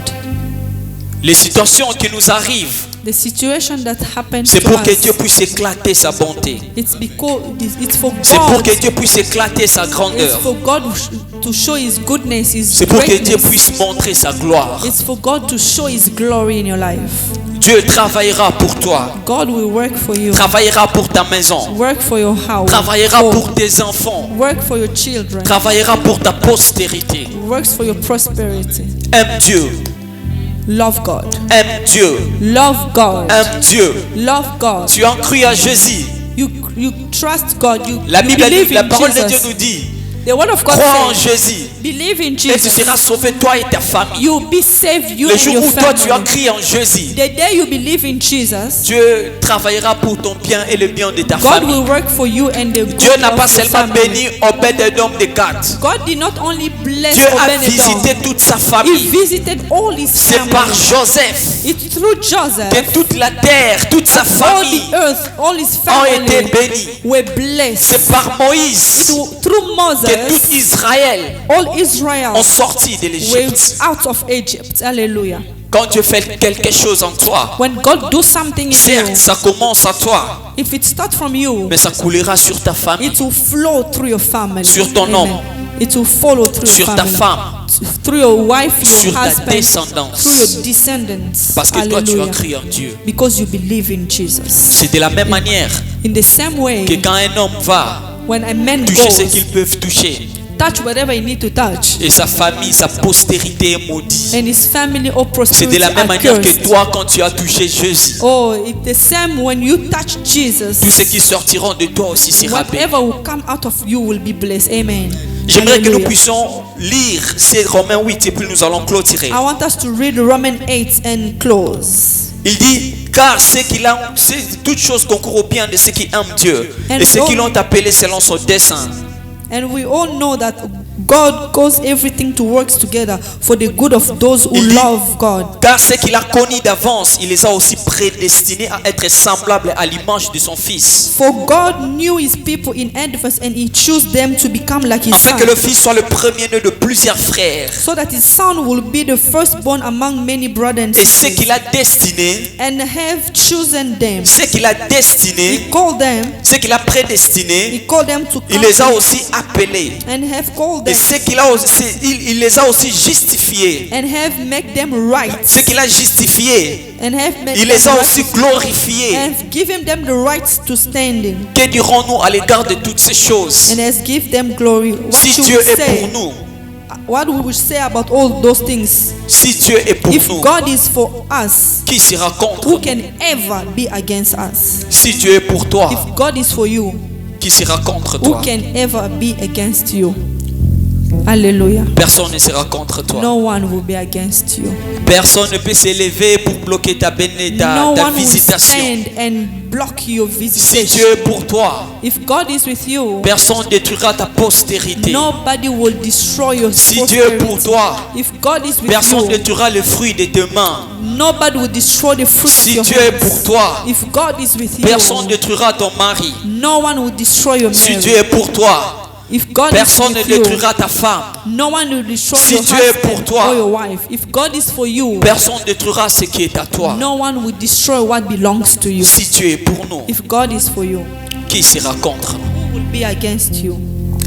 Les situations qui nous arrivent, The situation that happens c'est to pour que us, Dieu puisse éclater sa bonté. it's because it's for C'est pour God. que Dieu puisse éclater sa It's grandeur. for God to show His goodness, His C'est pour que Dieu greatness. puisse montrer sa gloire. It's for God to show His glory in your life. Dieu travaillera pour toi. God will work for you. Travaillera pour ta maison. Work for your house. Travaillera home. pour tes enfants. Work for your children. Travaillera pour ta postérité. Works for your prosperity. Aime Dieu. Love God. Aime Dieu. Love God. Aime Dieu. Love God. Tu as cru à Jésus. You trust God. You La Bible, believe la in parole de Dieu Jesus. nous dit, The word of God crois en says, Jésus believe in et tu Jesus. seras sauvé toi et ta famille. You will be saved, you Le and jour your où toi tu as family. cru en Jésus, The day you believe in Jesus, Dieu travaillera pour ton bien et le bien de ta God famille. will work for you and the Dieu good n'a pas of your seulement family. béni Obed-Edom de Gath. God did not only bless Dieu a Obed-Edom. visité toute sa He famille. visited all his C'est family. par Joseph It's through Joseph que toute la terre, toute sa all famille the earth, all his ont été family bénis. were blessed. C'est par Moïse Through que tout Moses, Israël all Israel ont sorti de were l'Égypte. out of Egypt. Hallelujah. Quand Dieu fait quelque chose en toi, when God does something in certes, you, ça commence à toi, if it starts from you, mais ça coulera sur ta famille, it will flow through your family. Sur ton Amen. homme. It will follow through sur your ta family. femme, Through your wife, your sur ta husband, descendance. through your descendants. parce que toi tu as Hallelujah. cru en Dieu. Because you believe in Jesus. C'est de la même manière In the same way, que quand un homme va when a man toucher ce goes, qu'ils peuvent toucher, touch whatever he need to touch, et sa famille, sa postérité est maudite. and his family or C'est prosperity de la même are manière que cursed. toi, quand tu as touché Jésus, Oh, it's the same when you touch tous Jesus. ceux qui sortiront de toi aussi sera béni. Whatever will come out of you will be blessed. Amen. J'aimerais que nous Hallelujah. puissions lire ces Romains 8 et puis nous allons clôturer. I want us to read Romans 8 and close. Il dit, car toutes choses concourent au bien de ceux qui aiment Dieu And et ceux qui all- l'ont appelé selon son dessein. And we all know that God causes everything to work together for the good of those who Il dit- love God. Car ceux qu'il a connus d'avance, il les a aussi prédestinés à être semblables à l'image de son Fils, For God knew his people in advance and he chose them to become like his afin son, que le Fils soit le premier-né de plusieurs frères. so that his son will be the firstborn among many brothers and Et ceux sisters, qu'il a destinés, and have chosen them. ceux qu'il a destinés, He called them, ceux qu'il a he prédestinés, called them to il come les a aussi appelés. and have called Et them ceux qu'il a aussi, il les a aussi justifiés. and have make them right, Ceux qu'il a justifiés, and have made il them les a right, aussi glorifiés. and given them the rights to standing, Que dirons-nous à l'égard de toutes ces choses? and has give them glory. What Si should Dieu we est say? pour nous, What we will say about all those things? si Dieu est pour If nous, God is for us, qui sera contre who nous? can ever be against us? Si Dieu est pour toi, If God is for you, qui sera contre who toi? can ever be against you? Hallelujah. Personne ne sera contre toi. No one will be against you. Personne ne peut s'élever pour bloquer ta No ta one will visitation. stand and block your Si visitation. Dieu est pour toi, If God is with you, personne ne détruira ta postérité. nobody will destroy your Si Dieu est pour prosperity. toi, If God is with personne ne you, détruira le fruit de tes mains. nobody will destroy the fruit of Si your Dieu est hands. pour toi, If God is with personne ne you, détruira ton mari. no one will destroy your Si Dieu marriage. est pour toi, If God personne is ne with you, détruira ta femme. no one will destroy Si your Dieu est pour husband toi, or your wife. If God is for you, Personne ne détruira ce qui est à toi. no one will destroy what belongs to you. Si Dieu est pour nous, If God is for you, qui sera contre nous? who will be against you?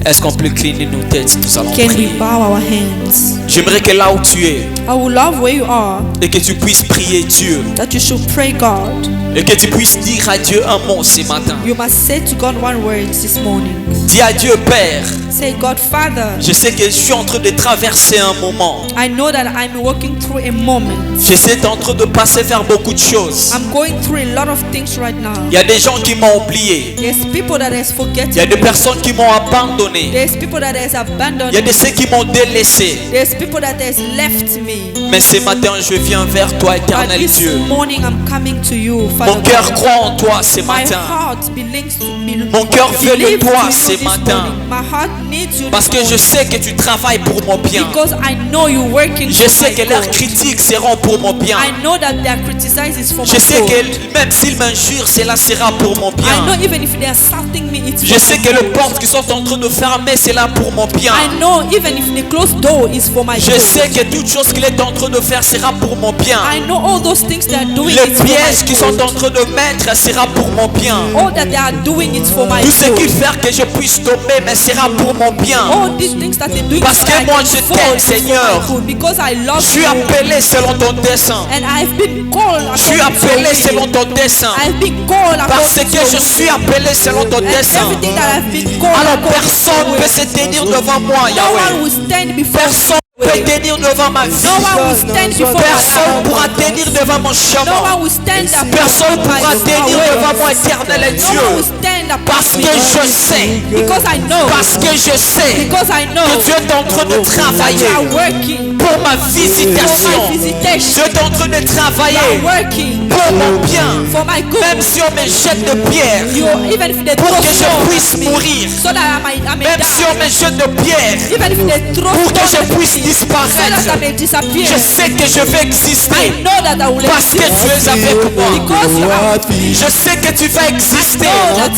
Est-ce qu'on peut cligner nos têtes? Nous allons Can we prier. bow our hands? J'aimerais que là où tu es, I will love where you are, et que tu puisses prier Dieu, that you should pray God. et que tu puisses dire à Dieu un mot ce matin. You must say to God one word this morning. Dis à Dieu, Père, Say, God, Father, je sais que je suis en train de traverser un moment. I know that I'm walking through a moment. Je suis en train de passer vers beaucoup de choses. I'm going through a lot of things right now. Il y a des gens qui m'ont oublié. There's people that has Il y a forgotten des me. personnes qui m'ont abandonné. There's people that has abandoned Il y a de me. ceux qui m'ont délaissé. There's people that has left me. Mais ce matin, je viens vers toi, But éternel this Dieu. morning I'm coming to you, Father Mon cœur God. croit en toi ce My matin. heart belongs to me. Mon cœur veut de Believes toi to you ce this matin. morning. My heart needs you Parce this que je morning. sais que tu travailles pour mon bien. Because I know you're working Je for sais my que leurs good. critiques seront pour mon bien. I know that they are criticized for Je my sais good. que même s'ils m'injurent, cela sera pour mon I know bien. even if they are insulting me, it's Je for sais my que les good. portes qui sont en train de fermer, c'est là pour mon bien. I know even if the closed door is for my Je good. sais que toute chose qu'il est en train de faire sera pour mon bien. I know all those things they are doing Les is for pièges my qu'ils sont good. en train de mettre sera pour mon bien. All that they are doing is for my Tout ce qui good. fait que je puisse tomber, mais sera pour mon bien. All these things that they're doing Parce so que that I moi, can je fall t'aime, is for Seigneur. my good. Because I love Je suis you. appelé selon ton dessein. And I've been called Je suis according to your appelé will. selon ton dessein. I've been called Parce according que to je your suis will. appelé selon ton And dessein. everything that I've been called Alors according to personne your ne peut will. se tenir devant moi, No one Yahweh. will stand before Personne ne peut tenir devant ma vie. No one will stand before Personne ne my pourra tenir devant mon No chemin. one will stand up Personne ne before pourra my tenir way. devant moi, éternel et No one will Dieu. stand up Parce que je sais, because I know. parce que je sais Because I know que Dieu est en train de that travailler you are working pour ma for visitation. my visitation. Dieu est en train de You travailler are working pour mon bien. for my good. Même si on me jette de pierre You, even if they pour throw que je stones puisse at me, mourir. so that I may Même si on die. me jette de pierre Even if they throw pour que stones je at puisse me, so disparaître. that I may disappear. Je sais que je vais I exister know that I will parce que exist tu es avec moi. because you are with me. Je sais que tu vas exister I know that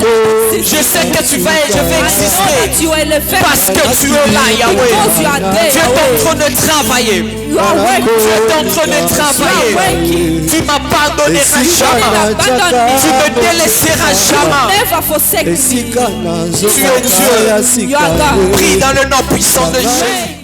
Je sais que je vais I know that exister. you are elevated. Parce que tu es là, Yahweh. Because you are there, Tu es Yahweh. en train de travailler. You are working. Tu es en train de You are travailler. working. Tu m'abandonneras You jamais. will abandon Tu me. me délaisseras jamais. Never forsake me. Tu es Dieu. You are God. Prie dans le nom puissant de Jésus.